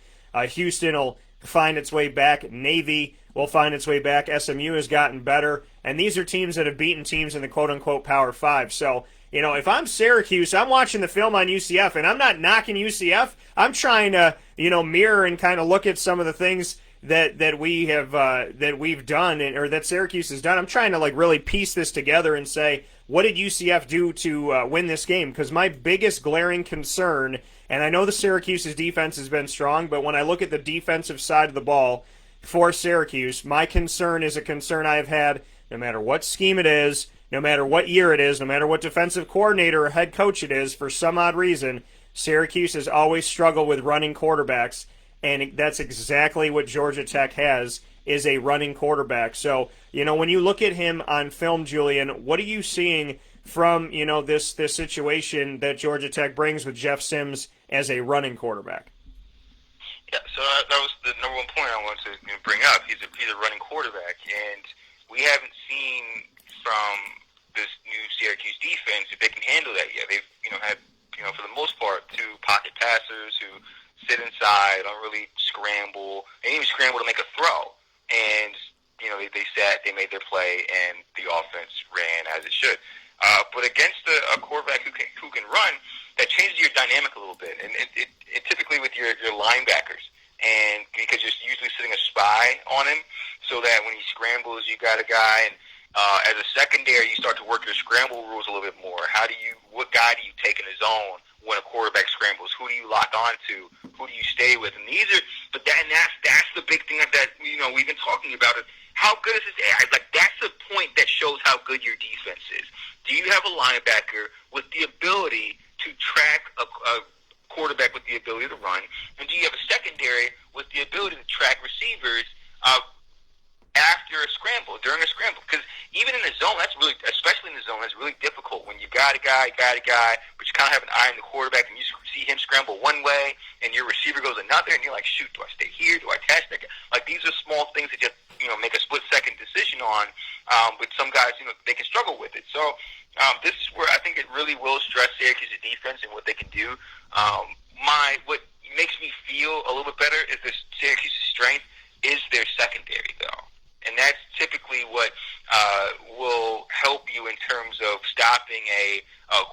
Houston will find its way back. Navy will find its way back. SMU has gotten better. And these are teams that have beaten teams in the quote-unquote Power 5. So, if I'm Syracuse, I'm watching the film on UCF, and I'm not knocking UCF. I'm trying to, mirror and kind of look at some of the things that we've done, or that Syracuse has done. I'm trying to really piece this together and say, what did UCF do to win this game? Because my biggest glaring concern, and I know the Syracuse's defense has been strong, but when I look at the defensive side of the ball for Syracuse, my concern is a concern I've had no matter what scheme it is, no matter what year it is, no matter what defensive coordinator or head coach it is. For some odd reason, Syracuse has always struggled with running quarterbacks, and that's exactly what Georgia Tech has, is a running quarterback. So, when you look at him on film, Julian, what are you seeing from, this situation that Georgia Tech brings with Jeff Sims as a running quarterback? Yeah, so that was the number one point I wanted to bring up. He's a running quarterback, and we haven't seen from this new Syracuse defense if they can handle that yet. They've had for the most part 2 pocket passers who sit inside, don't really scramble. They didn't even scramble to make a throw, and they made their play, and the offense ran as it should. But against a quarterback who can run, that changes your dynamic a little bit, and it typically with your linebackers, and because you're usually sitting a spy on him, so that when he scrambles, you got a guy. And as a secondary, you start to work your scramble rules a little bit more. What guy do you take in the zone when a quarterback scrambles? Who do you lock onto? Who do you stay with? And that's the big thing that we've been talking about. How good is this AI? That's the point that shows how good your defense is. Do you have a linebacker with the ability to track a quarterback with the ability to run? And do you have a secondary with the ability to track receivers after a scramble, during a scramble? Because even in the zone, especially in the zone, that's really difficult when you got a guy, but you kind of have an eye on the quarterback, and you see him scramble one way, and your receiver goes another, and you're like, shoot, do I stay here? Do I test it? These are small things that just make a split-second decision on, but some guys, they can struggle with it. So this is where I think it really will stress Syracuse's defense and what they can do. What makes me feel a little bit better is this Syracuse's strength is their secondary, though. And that's typically what will help you in terms of stopping a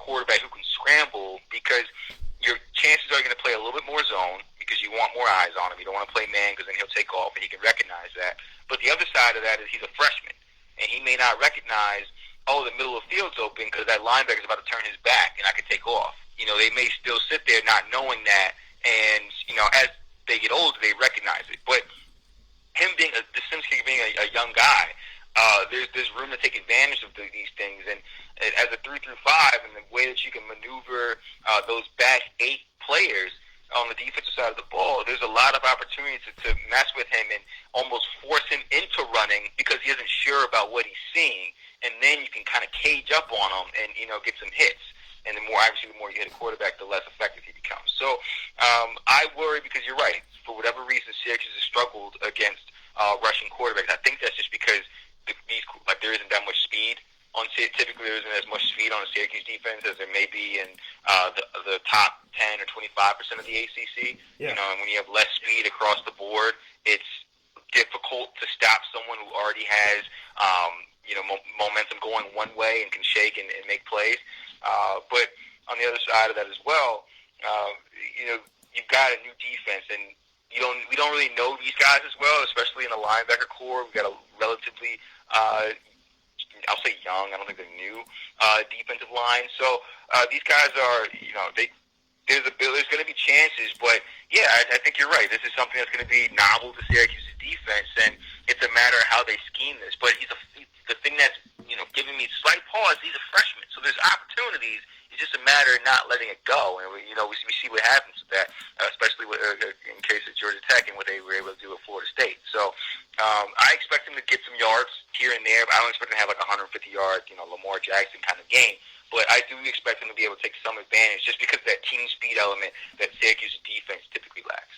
quarterback who can scramble, because your chances are going to play a little bit more zone because you want more eyes on him. You don't want to play man because then he'll take off, and he can recognize that. But the other side of that is he's a freshman, and he may not recognize, the middle of the field's open because that linebacker's about to turn his back, and I can take off. They may still sit there not knowing that, and, as they get older, they recognize it. But him being a young guy, there's room to take advantage of these things. And as a 3-5, and the way that you can maneuver those back 8 players, on the defensive side of the ball, there's a lot of opportunities to mess with him and almost force him into running because he isn't sure about what he's seeing. And then you can kind of cage up on him and, get some hits. And the more you hit a quarterback, the less effective he becomes. So I worry because you're right. For whatever reason, Syracuse has struggled against rushing quarterbacks. I think that's just because there isn't that much speed. Typically, there isn't as much speed on the Syracuse defense as there may be in the top 10 or 25% of the ACC. Yeah. And when you have less speed across the board, it's difficult to stop someone who already has momentum going one way and can shake and make plays. But on the other side of that as well, you've got a new defense, and we don't really know these guys as well, especially in the linebacker core. We've got a relatively I'll say young. I don't think they're new defensive line. So these guys are, there's going to be chances, but yeah, I think you're right. This is something that's going to be novel to Syracuse's defense, and it's a matter of how they scheme this. But the thing that's giving me slight pause. He's a freshman, so there's opportunities. It's just a matter of not letting it go, and we see what happens with that, especially in case of Georgia Tech and what they were able to do at Florida State. So I expect him to get some yards here and there, but I don't expect him to have like 150-yard, Lamar Jackson kind of game. But I do expect him to be able to take some advantage just because of that team speed element that Syracuse's defense typically lacks.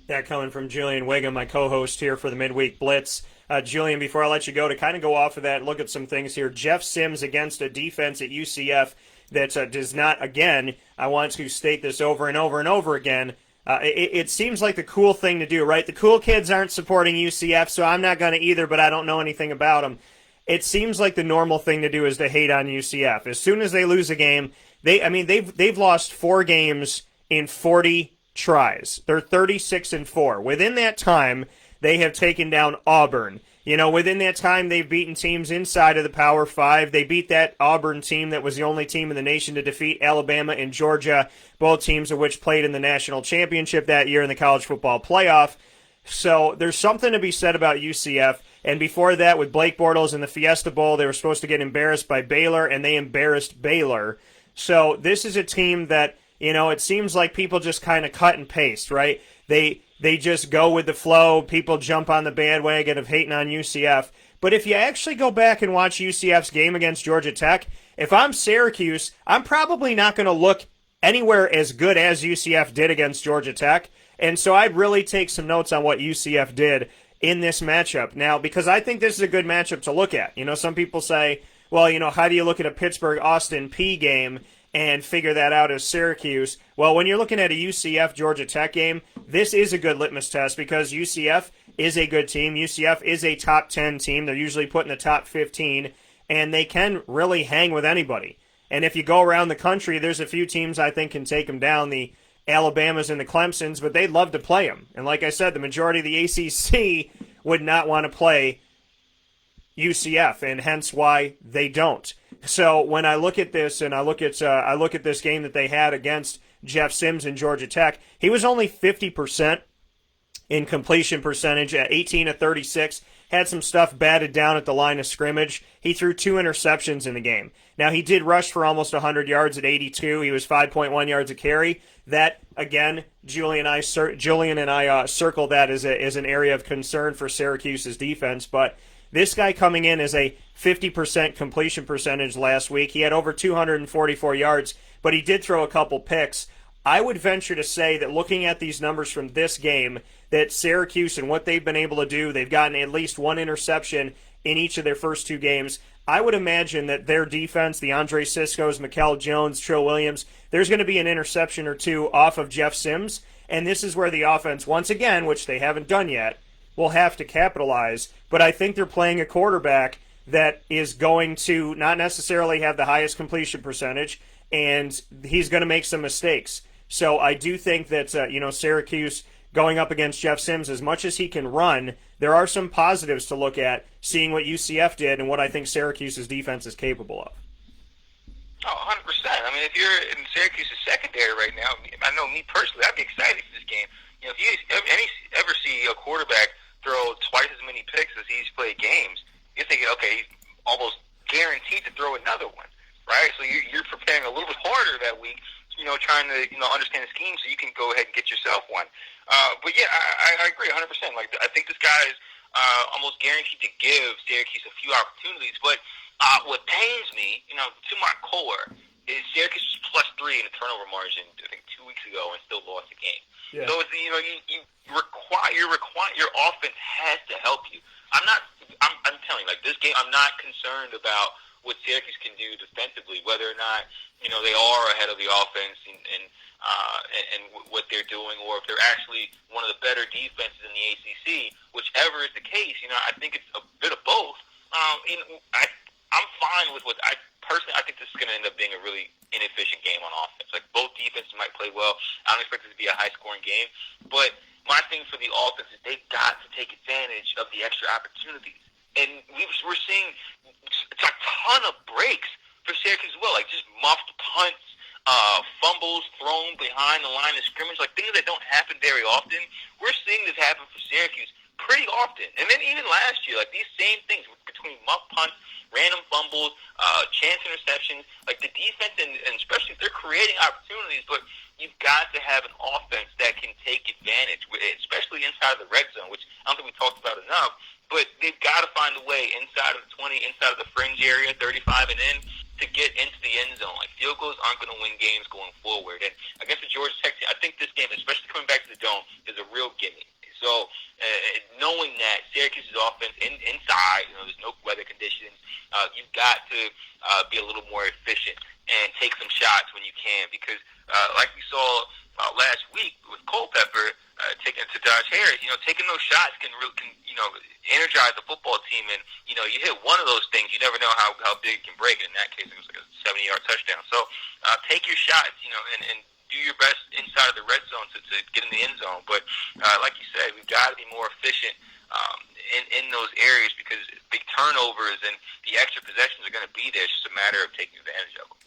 That coming from Julian Whigham, my co-host here for the Midweek Blitz. Julian, before I let you go, to kind of go off of that and look at some things here, Jeff Sims against a defense at UCF that does not, again, I want to state this over and over and over again, it seems like the cool thing to do, right? The cool kids aren't supporting UCF, so I'm not going to either, but I don't know anything about them. It seems like the normal thing to do is to hate on UCF. As soon as they lose a game, they've lost 4 games in 40 tries. They're 36-4. Within that time, they have taken down Auburn. Within that time, they've beaten teams inside of the Power 5. They beat that Auburn team that was the only team in the nation to defeat Alabama and Georgia, both teams of which played in the national championship that year in the college football playoff. So there's something to be said about UCF. And before that, with Blake Bortles in the Fiesta Bowl, they were supposed to get embarrassed by Baylor, and they embarrassed Baylor. So this is a team that, it seems like people just kind of cut and paste, right? They just go with the flow. People jump on the bandwagon of hating on UCF. But if you actually go back and watch UCF's game against Georgia Tech, if I'm Syracuse, I'm probably not going to look anywhere as good as UCF did against Georgia Tech. And so I'd really take some notes on what UCF did in this matchup. Now, because I think this is a good matchup to look at. Some people say, well, how do you look at a Pittsburgh-Austin Peay game and figure that out as Syracuse? Well, when you're looking at a UCF-Georgia Tech game, this is a good litmus test because UCF is a good team. UCF is a top 10 team. They're usually put in the top 15, and they can really hang with anybody. And if you go around the country, there's a few teams I think can take them down, the Alabamas and the Clemsons, but they'd love to play them. And like I said, the majority of the ACC would not want to play UCF, and hence why they don't. So when I look at this, and I look at this game that they had against Jeff Sims in Georgia Tech, he was only 50% in completion percentage at 18 of 36. Had some stuff batted down at the line of scrimmage. He threw 2 interceptions in the game. Now, he did rush for almost 100 yards at 82. He was 5.1 yards a carry. That, again, Julian and I circled that as an area of concern for Syracuse's defense. But this guy coming in as a 50% completion percentage last week. He had over 244 yards, but he did throw a couple picks. I would venture to say that looking at these numbers from this game, that Syracuse and what they've been able to do, they've gotten at least 1 interception in each of their first 2 games. I would imagine that their defense, the Andre Siscos, Mikel Jones, Trill Williams, there's going to be an interception or 2 off of Jeff Sims, and this is where the offense, once again, which they haven't done yet, will have to capitalize. But I think they're playing a quarterback that is going to not necessarily have the highest completion percentage, and he's going to make some mistakes. So I do think that, Syracuse going up against Jeff Sims, as much as he can run, there are some positives to look at, seeing what UCF did and what I think Syracuse's defense is capable of. Oh, 100%. I mean, if you're in Syracuse's secondary right now, I know me personally, I'd be excited for this game. If you ever see a quarterback throw twice as many picks as he's played games, you're thinking, okay, he's almost guaranteed to throw another one, right? So you're preparing a little bit harder that week, trying to understand the scheme so you can go ahead and get yourself one. But yeah, I agree 100%. Like I think this guy is almost guaranteed to give Syracuse a few opportunities. But what pains me, to my core, is Syracuse was +3 in the turnover margin, I think 2 weeks ago, and still lost the game. Yeah. So it's, you require your offense has to help you. I'm telling you, like this game, I'm not concerned about what Syracuse can do defensively, whether or not they are ahead of the offense and what they're doing, or if they're actually one of the better defenses in the ACC. Whichever is the case, I think it's a bit of both. I'm fine with what I personally. I think this is going to end up being a really inefficient game on offense. Like both defenses might play well. I don't expect it to be a high-scoring game, but my thing for the offense is they've got to take advantage of the extra opportunities. And we're seeing a ton of breaks for Syracuse as well, like just muffed punts, fumbles thrown behind the line of scrimmage, like things that don't happen very often. We're seeing this happen for Syracuse pretty often. And then even last year, like these same things between muffed punts, random fumbles, chance interceptions, like the defense, and especially if they're creating opportunities, but you've got to have an offense that can take advantage, especially inside of the red zone, which I don't think we talked about enough. But they've got to find a way inside of the 20, inside of the fringe area, 35 and in, to get into the end zone. Like field goals aren't going to win games going forward. And against the Georgia Tech team, I think this game, especially coming back to the Dome, is a real gimme. So knowing that Syracuse's offense inside, there's no weather conditions, you've got to be a little more efficient and take some shots when you can, because like we saw last week with Culpepper taking to Josh Harris, taking those shots can energize the football team, and you hit one of those things, you never know how big it can break. And in that case, it was like a 70-yard touchdown. So take your shots, and do your best inside of the red zone to get in the end zone. But like you said, we've got to be more efficient in those areas, because big turnovers and the extra possessions are going to be there. It's just a matter of taking advantage of them.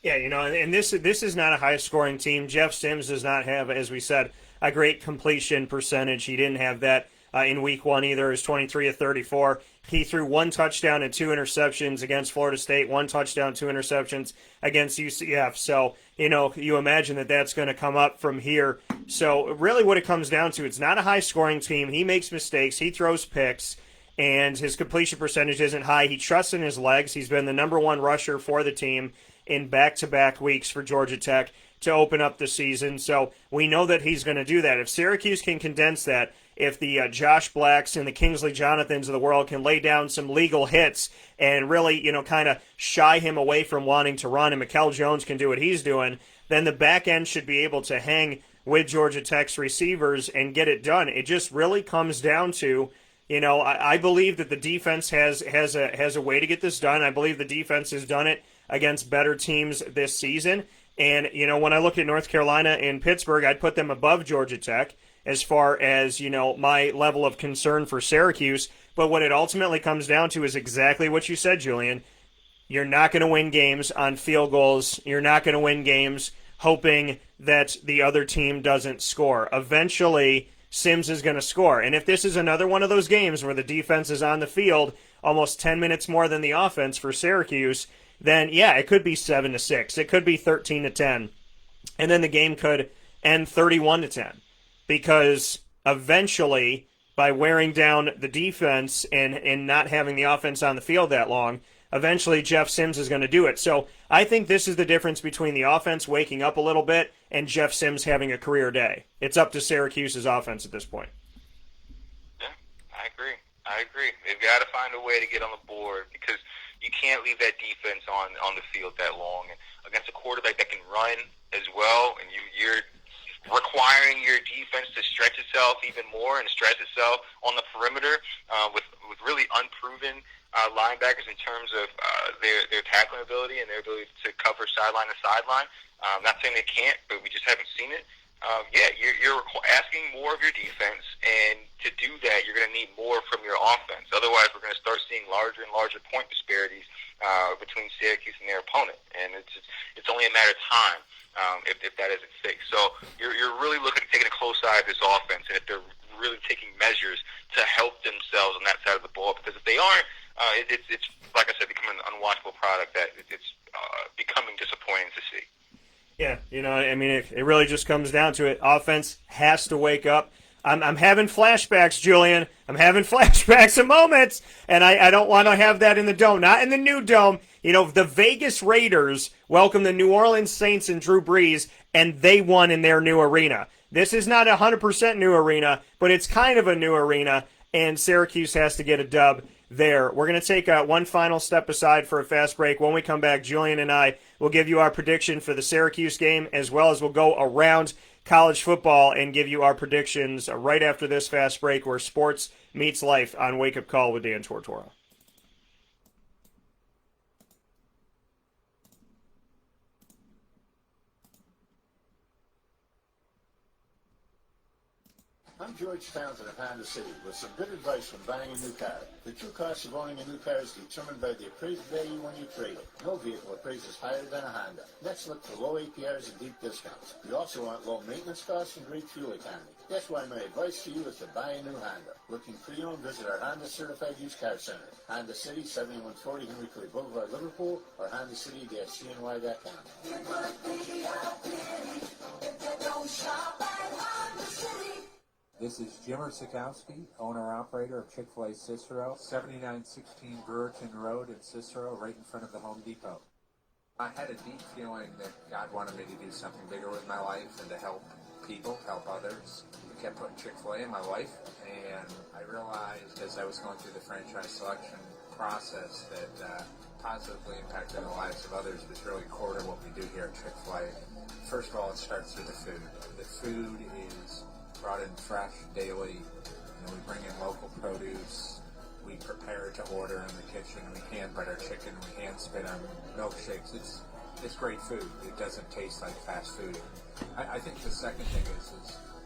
Yeah, and this is not a high-scoring team. Jeff Sims does not have, as we said, a great completion percentage. He didn't have that in Week 1 either. It was 23 of 34. He threw 1 touchdown and 2 interceptions against Florida State, 1 touchdown, 2 interceptions against UCF. So, you imagine that that's going to come up from here. So, really what it comes down to, it's not a high-scoring team. He makes mistakes. He throws picks, and his completion percentage isn't high. He trusts in his legs. He's been the number 1 rusher for the team in back-to-back weeks for Georgia Tech to open up the season. So we know that he's going to do that. If Syracuse can condense that, if the Josh Blacks and the Kingsley Jonathans of the world can lay down some legal hits and really, kind of shy him away from wanting to run, and Mikel Jones can do what he's doing, then the back end should be able to hang with Georgia Tech's receivers and get it done. It just really comes down to, I believe that the defense has a way to get this done. I believe the defense has done it against better teams this season. And, when I look at North Carolina and Pittsburgh, I'd put them above Georgia Tech as far as, my level of concern for Syracuse. But what it ultimately comes down to is exactly what you said, Julian. You're not going to win games on field goals. You're not going to win games hoping that the other team doesn't score. Eventually, Sims is going to score. And if this is another one of those games where the defense is on the field almost 10 minutes more than the offense for Syracuse, then yeah, it could be 7-6. It could be 13-10. And then the game could end 31-10. Because eventually, by wearing down the defense and not having the offense on the field that long, eventually Jeff Sims is going to do it. So I think this is the difference between the offense waking up a little bit and Jeff Sims having a career day. It's up to Syracuse's offense at this point. Yeah, I agree. They've got to find a way to get on the board, because you can't leave that defense on the field that long. And against a quarterback that can run as well, and you're requiring your defense to stretch itself even more and stretch itself on the perimeter with really unproven linebackers in terms of their tackling ability and their ability to cover sideline to sideline. Not saying they can't, but we just haven't seen it. You're asking more of your defense, and to do that, you're going to need more from your offense. Otherwise, we're going to start seeing larger and larger point disparities between Syracuse and their opponent, and it's only a matter of time if that isn't fixed. So you're really looking at taking a close eye at this offense, and if they're really taking measures to help themselves on that side of the ball, because if they aren't, it's like I said, becoming an unwatchable product that it's becoming disappointing to see. Yeah, I mean, it really just comes down to it. Offense has to wake up. I'm having flashbacks, Julian. I'm having flashbacks of moments, and I don't want to have that in the Dome. Not in the new Dome. The Vegas Raiders welcomed the New Orleans Saints and Drew Brees, and they won in their new arena. This is not a 100% new arena, but it's kind of a new arena, and Syracuse has to get a dub there. We're going to take one final step aside for a fast break. When we come back, Julian and I will give you our prediction for the Syracuse game, as well as we'll go around college football and give you our predictions right after this fast break where sports meets life on Wake Up Call with Dan Tortora. I'm George Townsend of Honda City with some good advice when buying a new car. The true cost of owning a new car is determined by the appraised value when you trade it. No vehicle appraises higher than a Honda. Next, look for low APRs and deep discounts. You also want low maintenance costs and great fuel economy. That's why my advice to you is to buy a new Honda. Looking pre-owned, visit our Honda Certified Used Car Center. Honda City, 7140 Henry Clay Boulevard, Liverpool, or HondaCity-CNY.com. This is Jim Sikowski, owner-operator of Chick-fil-A Cicero, 7916 Brewerton Road in Cicero, right in front of the Home Depot. I had a deep feeling that God wanted me to do something bigger with my life and to help people, help others. I kept putting Chick-fil-A in my life, and I realized as I was going through the franchise selection process that positively impacted the lives of others was really core to what we do here at Chick-fil-A. First of all, it starts with the food. The food is brought in fresh daily, and we bring in local produce. We prepare to order in the kitchen. We hand bread our chicken. We hand spit our milkshakes. It's great food. It doesn't taste like fast food. I think the second thing is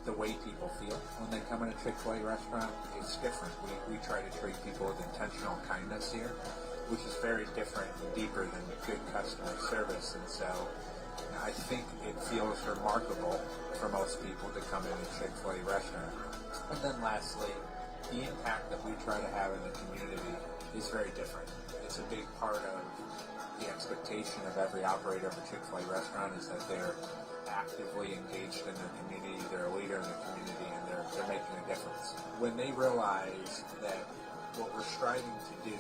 the way people feel when they come in a Chick-fil-A restaurant. It's different. We try to treat people with intentional kindness here, which is very different and deeper than good customer service. And so I think it feels remarkable for most people to come in a Chick-fil-A restaurant. And then lastly, the impact that we try to have in the community is very different. It's a big part of the expectation of every operator of a Chick-fil-A restaurant is that they're actively engaged in their community, they're a leader in the community, and they're making a difference. When they realize that what we're striving to do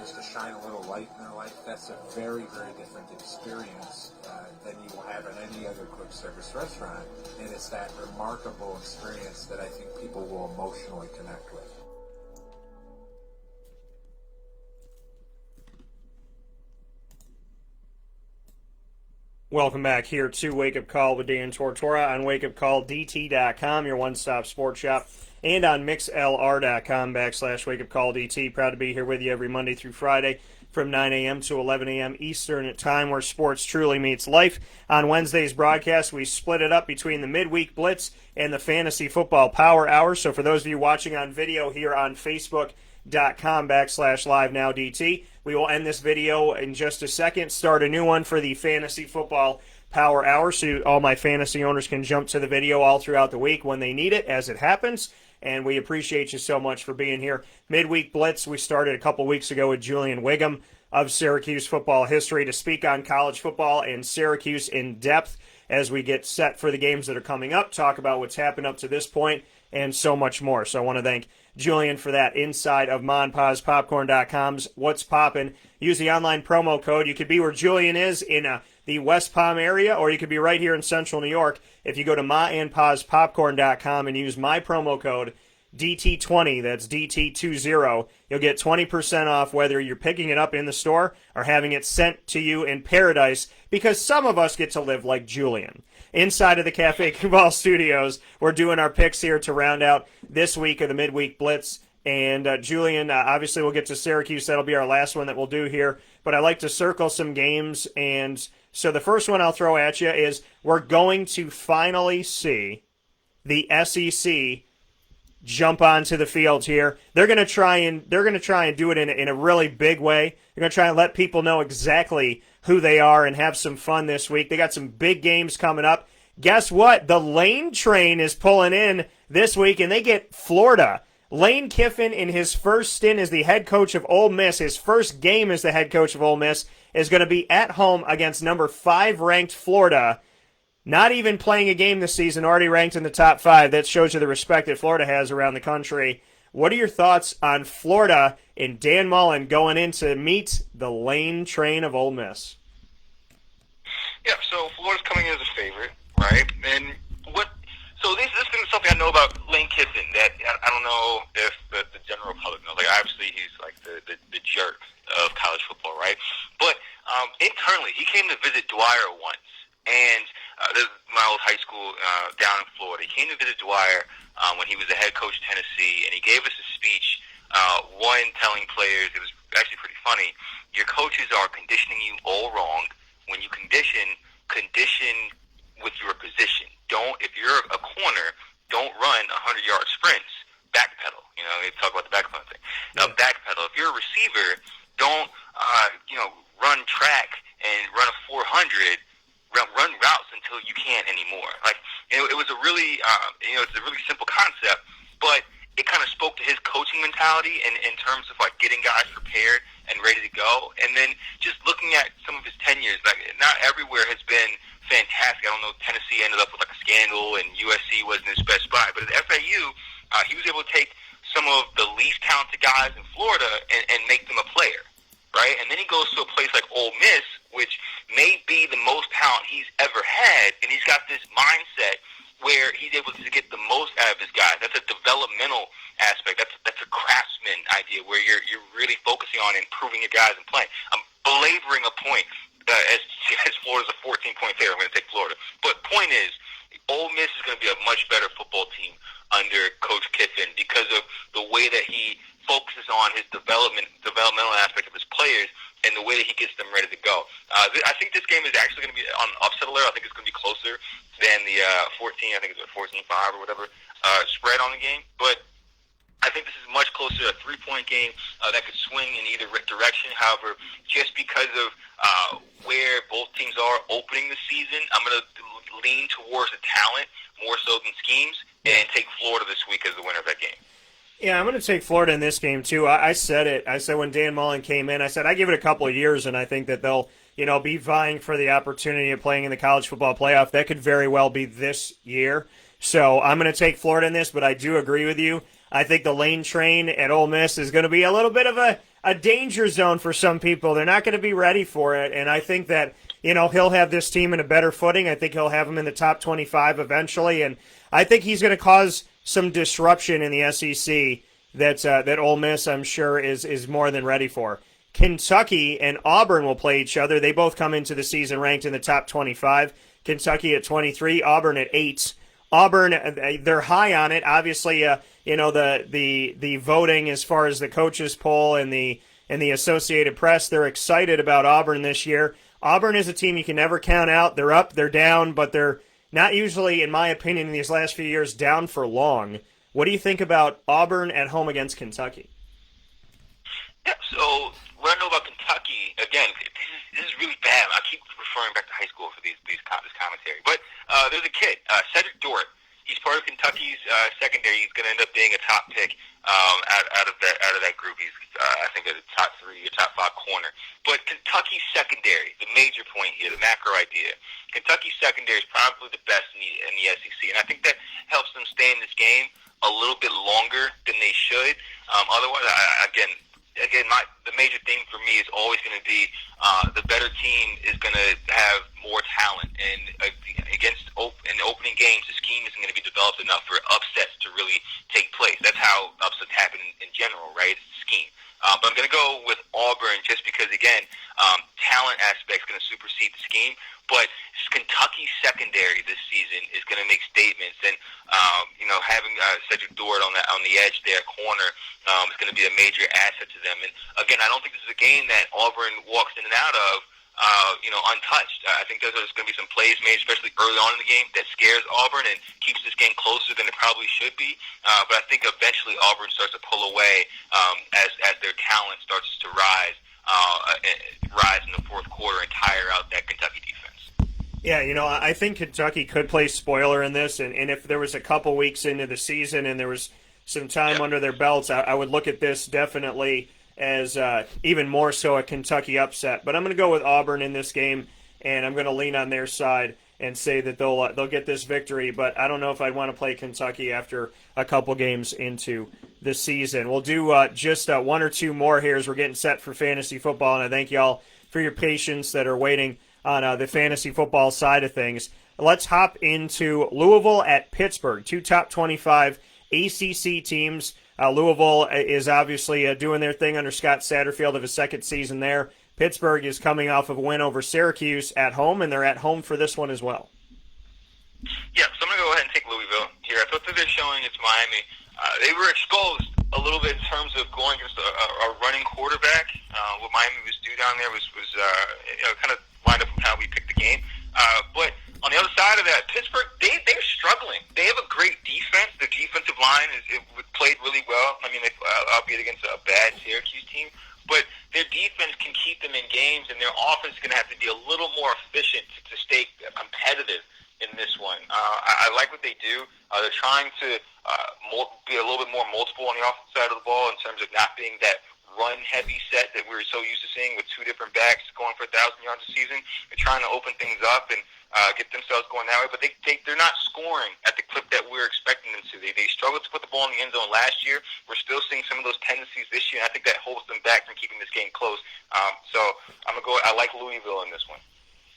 is to shine a little light in their life, that's a very, very different experience than you will have in any other quick service restaurant. And it's that remarkable experience that I think people will emotionally connect with. Welcome back here to Wake Up Call with Dan Tortora on WakeUpCallDT.com, your one-stop sports shop, and on MixLR.com/WakeUpCallDT. Proud to be here with you every Monday through Friday from 9 a.m. to 11 a.m. Eastern time, where sports truly meets life. On Wednesday's broadcast, we split it up between the midweek Blitz and the Fantasy Football Power Hour. So for those of you watching on video here on Facebook.com/LiveNowDT, we will end this video in just a second, start a new one for the Fantasy Football Power Hour, so all my fantasy owners can jump to the video all throughout the week when they need it, as it happens. And we appreciate you so much for being here. Midweek Blitz, we started a couple weeks ago with Julian Whigham of Syracuse football history to speak on college football and Syracuse in depth as we get set for the games that are coming up, talk about what's happened up to this point, and so much more. So I want to thank Julian for that inside of MonPazPopcorn.com's What's Poppin'. Use the online promo code. You could be where Julian is in the West Palm area, or you could be right here in Central New York. If you go to MonPazPopcorn.com and use my promo code DT20, that's DT20, you'll get 20% off whether you're picking it up in the store or having it sent to you in paradise, because some of us get to live like Julian. Inside of the Cafe Cabal Studios, we're doing our picks here to round out this week of the Midweek Blitz. And Julian, obviously we'll get to Syracuse. That'll be our last one that we'll do here. But I like to circle some games. And so the first one I'll throw at you is we're going to finally see the SEC jump onto the field here. They're going to try and do it in a really big way. They're going to try and let people know exactly who they are and have some fun this week. They got some big games coming up. Guess what? The Lane train is pulling in this week, and they get Florida. Lane Kiffin, in his first stint as the head coach of Ole Miss, his first game as the head coach of Ole Miss, is going to be at home against number 5 ranked Florida not even playing a game this season, already ranked in the top 5. That shows you the respect that Florida has around the country. What are your thoughts on Florida and Dan Mullen going in to meet the lane train of Ole Miss? Yeah, so Florida's coming in as a favorite, right? And so this is something I know about Lane Kiffin that I don't know if the general public knows. Like, obviously, he's like the jerk of college football, right? But internally, he came to visit Dwyer once, and this is my old high school down in Florida. He came to visit Dwyer when he was the head coach of Tennessee, and he gave us a speech, one telling players, it was actually pretty funny, your coaches are conditioning you all wrong. When you condition with your position. If you're a corner, don't run 100-yard sprints. Backpedal. They talk about the backpedal thing. Now, backpedal. If you're a receiver, don't, run track and run a 400. Run routes until you can't anymore. Like, it was a really, it's a really simple concept, but it kind of spoke to his coaching mentality in terms of like getting guys prepared and ready to go. And then just looking at some of his tenures, like not everywhere has been fantastic. I don't know, Tennessee ended up with like a scandal and USC wasn't his best spot. But at FAU, he was able to take some of the least talented guys in Florida and make them a player, right? And then he goes to a place like Ole Miss, which may be the most talent he's ever had, and he's got this mindset where he's able to get the most out of his guys. That's a developmental aspect. That's a craftsman idea where you're really focusing on improving your guys and playing. I'm belaboring a point as Florida's a 14-point favorite. I'm going to take Florida. But point is, Ole Miss is going to be a much better football team under Coach Kiffin because of the way that he focuses on his developmental aspect of his players and the way that he gets them ready to go. I think this game is actually going to be on upset alert. I think it's going to be closer than the 14, I think it's 14-5 or whatever, spread on the game. But I think this is much closer to a 3-point game that could swing in either direction. However, just because of where both teams are opening the season, I'm going to lean towards the talent more so than schemes and take Florida this week as the winner of that game. Yeah, I'm going to take Florida in this game, too. I said it. I said when Dan Mullen came in, I said I give it a couple of years, and I think that they'll be vying for the opportunity of playing in the college football playoff. That could very well be this year. So I'm going to take Florida in this, but I do agree with you. I think the lane train at Ole Miss is going to be a little bit of a danger zone for some people. They're not going to be ready for it, and I think that he'll have this team in a better footing. I think he'll have them in the top 25 eventually, and I think he's going to cause some disruption in the SEC that Ole Miss, I'm sure, is more than ready for. Kentucky and Auburn will play each other. They both come into the season ranked in the top 25. Kentucky at 23, Auburn at 8. Auburn, they're high on it. Obviously, the voting as far as the coaches poll and the Associated Press, they're excited about Auburn this year. Auburn is a team you can never count out. They're up, they're down, but they're not usually, in my opinion, in these last few years, down for long. What do you think about Auburn at home against Kentucky? Yeah, so what I know about Kentucky, again, this is really bad. I keep referring back to high school for this commentary. But there's a kid, Cedric Dort. He's part of Kentucky's secondary. He's going to end up being a top pick out of that group. He's I think a top 3 or top 5 corner. But Kentucky's secondary, the major point here, the macro idea. Kentucky's secondary is probably the best in the SEC, and I think that helps them stay in this game a little bit longer than they should. Otherwise, the major thing for me is always going to be the better team is going to have more talent, and in opening games, the scheme isn't going to be developed enough for upsets to really take place. That's how upsets happen in general, right? It's the scheme. But I'm going to go with Auburn just because, again, talent aspect is going to supersede the scheme. But Kentucky's secondary this season is going to make statements, and having Cedric Dort on the edge there, corner, is going to be a major asset to them. And again, I don't think this is a game that Auburn walks in and out of, untouched. I think there's going to be some plays made, especially early on in the game, that scares Auburn and keeps this game closer than it probably should be. But I think eventually Auburn starts to pull away as their talent starts to rise in the fourth quarter and tire out that Kentucky defense. Yeah, I think Kentucky could play spoiler in this, and if there was a couple weeks into the season and there was some time under their belts, I would look at this definitely as even more so a Kentucky upset. But I'm going to go with Auburn in this game, and I'm going to lean on their side. and say that they'll get this victory. But I don't know if I'd want to play Kentucky after a couple games into the season. We'll do just one or two more here as we're getting set for fantasy football, and I thank y'all for your patience that are waiting on the fantasy football side of things. Let's hop into Louisville at Pittsburgh, two top 25 ACC teams. Louisville is obviously doing their thing under Scott Satterfield of his second season there. Pittsburgh is coming off of a win over Syracuse at home, and they're at home for this one as well. Yeah, so I'm going to go ahead and take Louisville here. I thought that they're showing it's Miami. They were exposed a little bit in terms of going against a running quarterback. What Miami was due down there was kind of lined up with how we picked the game. But on the other side of that, Pittsburgh, they're struggling. They have a great defense. Their defensive line played really well. I mean, albeit against a bad Syracuse team. But their defense can keep them in games, and their offense is going to have to be a little more efficient to stay competitive in this one. I like what they do. They're trying to be a little bit more multiple on the offensive side of the ball in terms of not being that run-heavy set that we're so used to seeing with two different backs going for 1,000 yards a season. They're trying to open things up and get themselves going that way, but they're not scoring at the clip that we're expecting them to. They struggled to put the ball in the end zone last year. We're still seeing some of those tendencies this year, and I think that holds them back from keeping this game close. So I'm going to go – I like Louisville in this one.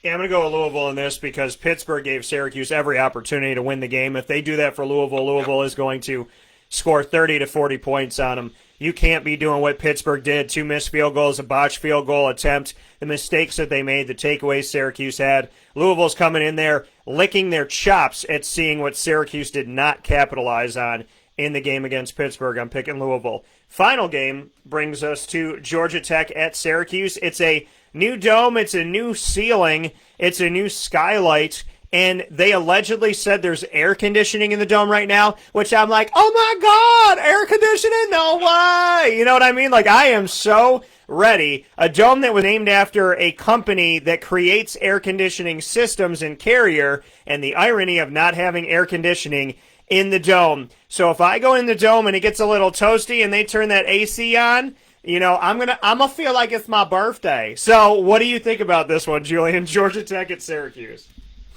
Yeah, I'm going to go with Louisville in this because Pittsburgh gave Syracuse every opportunity to win the game. If they do that for Louisville, Louisville is going to score 30 to 40 points on them. You can't be doing what Pittsburgh did, 2 missed field goals, a botched field goal attempt, the mistakes that they made, the takeaways Syracuse had. Louisville's coming in there licking their chops at seeing what Syracuse did not capitalize on in the game against Pittsburgh. I'm picking Louisville. Final game brings us to Georgia Tech at Syracuse. It's a new dome, it's a new ceiling, it's a new skylight, and they allegedly said there's air conditioning in the dome right now, which I'm like, oh my God, air conditioning? No way! You know what I mean? Like, I am so ready. A dome that was named after a company that creates air conditioning systems in Carrier, and the irony of not having air conditioning in the dome. So if I go in the dome and it gets a little toasty and they turn that AC on, you know, I'm gonna feel like it's my birthday. So what do you think about this one, Julian? Georgia Tech at Syracuse.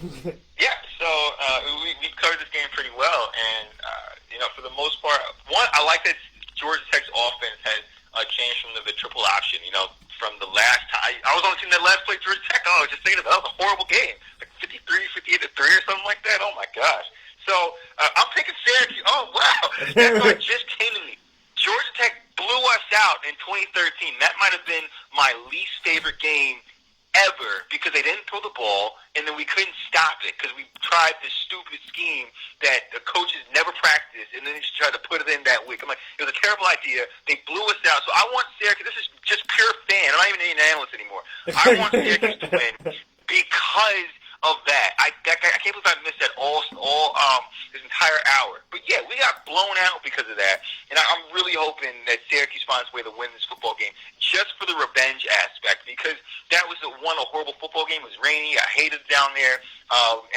Yeah, so we've covered this game pretty well, and for the most part, I like that Georgia Tech's offense has changed from the triple option. From the last time I was on the team that last played Georgia Tech. I was just thinking that was a horrible game, like 58 to 3 or something like that. Oh my gosh! So I'm picking Syracuse. Oh wow, that's what just came to me. Georgia Tech blew us out in 2013. That might have been my least favorite game ever because they didn't throw the ball, and then we couldn't stop it because we tried this stupid scheme that the coaches never practiced, and then they just tried to put it in that week. I'm like, it was a terrible idea. They blew us out. So I want Syracuse. This is just pure fan. I'm not even an analyst anymore. I want Syracuse to win because of that. I can't believe I missed that all this entire hour. But yeah, we got blown out because of that, and I'm really hoping that Syracuse finds a way to win this football game just for the revenge aspect, because that was a horrible football game. It was rainy. I hated it down there,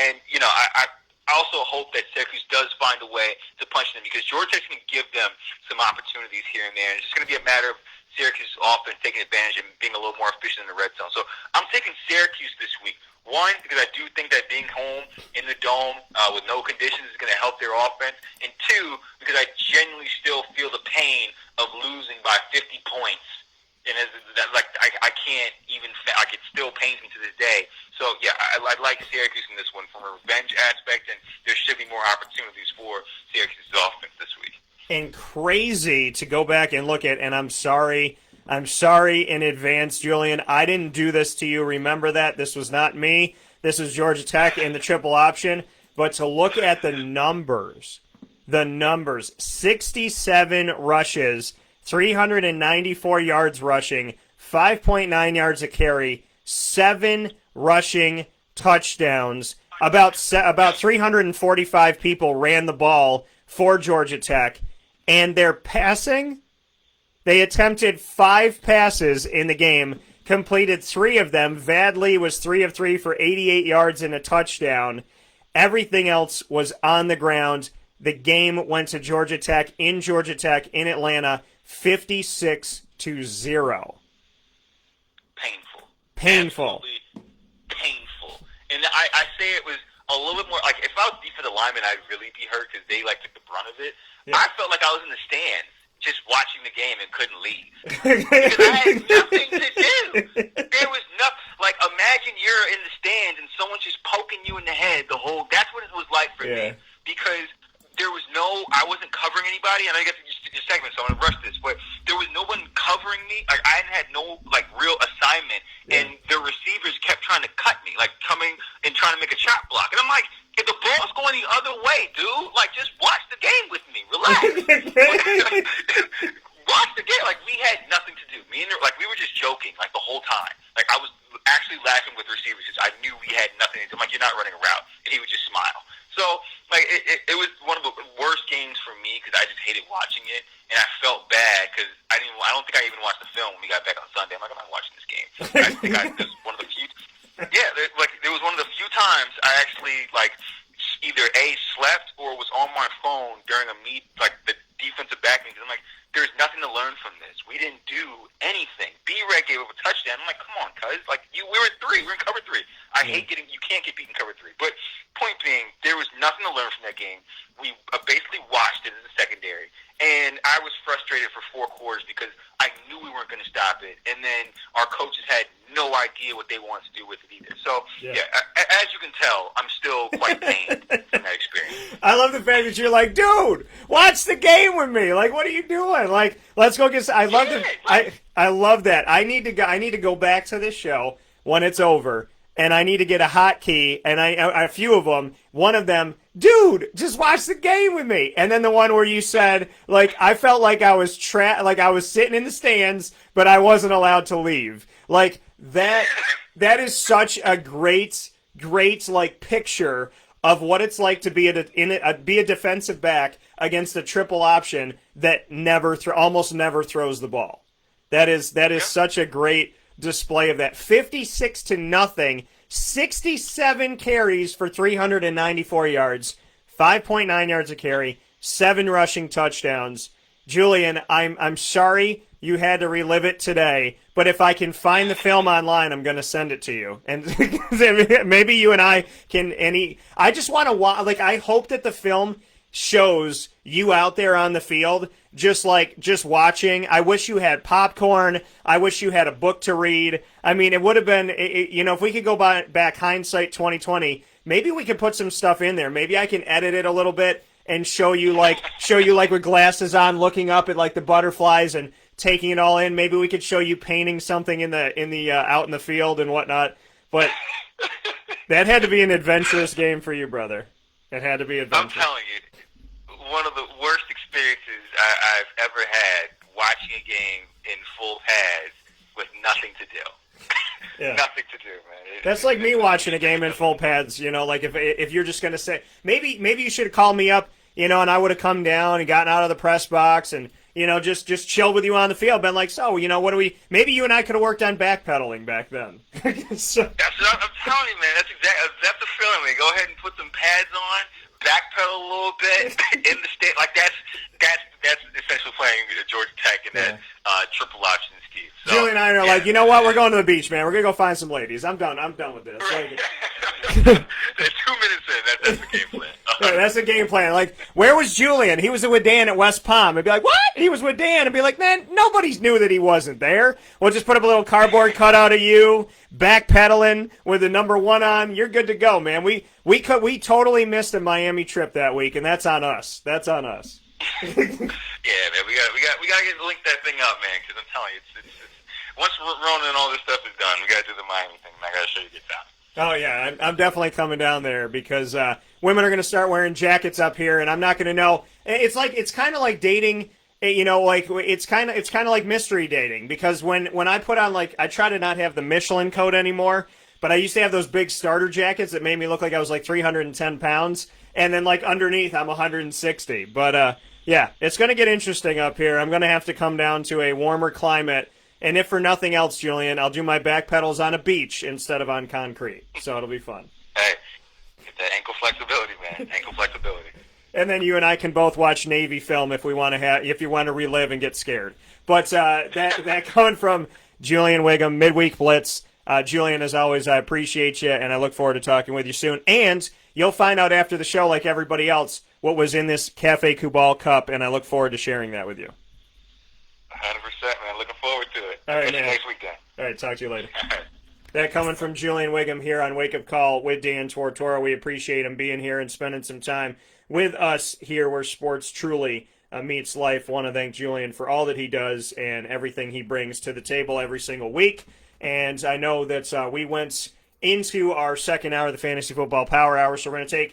and I also hope that Syracuse does find a way to punch them, because Georgia Tech's going to give them some opportunities here and there. It's just going to be a matter of Syracuse offense taking advantage and being a little more efficient in the red zone. So I'm taking Syracuse this week. One, because I do think that being home in the dome with no conditions is going to help their offense. And two, because I genuinely still feel the pain of losing by 50 points. And I can't even, it still pains me to this day. So, yeah, I like Syracuse in this one from a revenge aspect, and there should be more opportunities for Syracuse's offense this week. And crazy to go back and look at, and I'm sorry in advance, Julian. I didn't do this to you. Remember that. This was not me. This was Georgia Tech in the triple option. But to look at the numbers, 67 rushes, 394 yards rushing, 5.9 yards a carry, 7 rushing touchdowns. About 345 people ran the ball for Georgia Tech. And their passing, they attempted 5 passes in the game, completed 3 of them. Vadley was 3 of 3 for 88 yards and a touchdown. Everything else was on the ground. The game went to Georgia Tech in Atlanta, 56-0. Painful. Absolutely painful. And I say it was a little bit more like if I was defensive lineman, I'd really be hurt because they like took the brunt of it. Yeah. I felt like I was in the stands just watching the game and couldn't leave because I had nothing to do. There was nothing. Like imagine you're in the stands and someone's just poking you in the head the whole. That's what it was like for me because there was I wasn't covering anybody. And I get to your segment, so I'm gonna rush this, but there was no one covering me. Like I had no like real assignment, and the receivers kept trying to cut me, like coming and trying to make a shot block, and I'm like, if the ball's going the other way, dude, like just watch the game with me, relax. Watch the game. Like we had nothing to do. Me and like we were just joking like the whole time. Like I was actually laughing with receivers because I knew we had nothing to do. I'm like, you're not running a route, and he would just smile. So, like, it was one of the worst games for me because I just hated watching it, and I felt bad because I don't think I even watched the film when we got back on Sunday. I'm like, I'm not watching this game. I think it was one of the few. Yeah, it was one of the few times I actually like either slept or was on my phone during a like the defensive back meeting. I'm like, there's nothing to learn from this. We didn't do anything. B-Reg gave up a touchdown. I'm like, come on, cuz. Like, we were in 3. We were in cover 3. I hate you can't get beaten cover 3. But point being, there was nothing to learn from that game. We basically watched it in the secondary. And I was frustrated for 4 quarters because I knew we weren't going to stop it. And then our coaches had no idea what they wanted to do with it either. So, as you can tell, I'm still quite pained from that experience. I love the fact that you're like, dude, watch the game with me. Like, what are you doing? Like, let's go get. I love I love that. I need to go back to this show when it's over, and I need to get a hotkey, and a few of them. One of them, dude, just watch the game with me. And then the one where you said, like, I felt like I was like I was sitting in the stands, but I wasn't allowed to leave. Like that is such a great like picture of what it's like to be a defensive back against a triple option that almost never throws the ball. That is such a great display of that. 56-0, 67 carries for 394 yards, 5.9 yards a carry, 7 rushing touchdowns. Julian, I'm sorry you had to relive it today, but if I can find the film online, I'm going to send it to you. And maybe you and I can. I just want to watch. Like, I hope that the film shows you out there on the field, just watching. I wish you had popcorn. I wish you had a book to read. I mean, it would have been, if we could go back hindsight 2020, maybe we could put some stuff in there. Maybe I can edit it a little bit and show you like with glasses on, looking up at like the butterflies and taking it all in. Maybe we could show you painting something in the out in the field and whatnot. But that had to be an adventurous game for you, brother. It had to be adventurous. I'm telling you, one of the worst experiences I've ever had watching a game in full pads with nothing to do. Yeah. Nothing to do, man. That's like me watching a game in full pads. Like if you're just gonna say maybe you should have called me up, and I would have come down and gotten out of the press box and just chilled with you on the field. Been like, so what do we? Maybe you and I could have worked on backpedaling back then. So, that's what I'm telling you, man. That's the feeling. Man. Go ahead and put some pads on, backpedal a little bit in the state. Like that's essentially playing Georgia Tech in that triple option scheme. So, Julie and I are like, you know what? We're going to the beach, man. We're gonna go find some ladies. I'm done with this. Right. 2 minutes in, that's the game plan. Right, that's the game plan. Like, where was Julian? He was with Dan at West Palm. I'd be like, what? He was with Dan. I'd be like, man, nobody knew that he wasn't there. We'll just put up a little cardboard cutout of you, backpedaling with the number 1 on. You're good to go, man. We totally missed a Miami trip that week, and that's on us. That's on us. Yeah, man, we gotta get link that thing up, man. Because I'm telling you, it's once Rona and all this stuff is done, we gotta do the Miami thing. And I gotta show you get down. Oh yeah, I'm definitely coming down there because women are going to start wearing jackets up here, and I'm not going to know. It's kind of like dating, it's kind of like mystery dating because when I put on I try to not have the Michelin coat anymore, but I used to have those big starter jackets that made me look like I was like 310 pounds, and then underneath I'm 160. But yeah, it's going to get interesting up here. I'm going to have to come down to a warmer climate. And if for nothing else, Julian, I'll do my back pedals on a beach instead of on concrete. So it'll be fun. Hey, get that ankle flexibility, man. Ankle flexibility. And then you and I can both watch Navy film if you want to relive and get scared. But that coming from Julian Whigham, midweek Blitz. Julian, as always, I appreciate you, and I look forward to talking with you soon. And you'll find out after the show, like everybody else, what was in this Cafe Kubal cup, and I look forward to sharing that with you. 100%, man. Looking forward to it. All right, Catch you man. next week, then. All right, talk to you later. All right. That coming from Julian Whigham here on Wake Up Call with Dan Tortora. We appreciate him being here and spending some time with us here where sports truly meets life. Want to thank Julian for all that he does and everything he brings to the table every single week. And I know that we went into our second hour of the Fantasy Football Power Hour, so we're going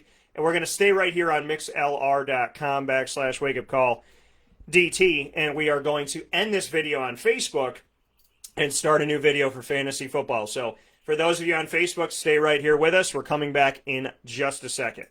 to stay right here on mixlr.com/wakeupcalldt, and we are going to end this video on Facebook and start a new video for fantasy football. So for those of you on Facebook, stay right here with us. We're coming back in just a second.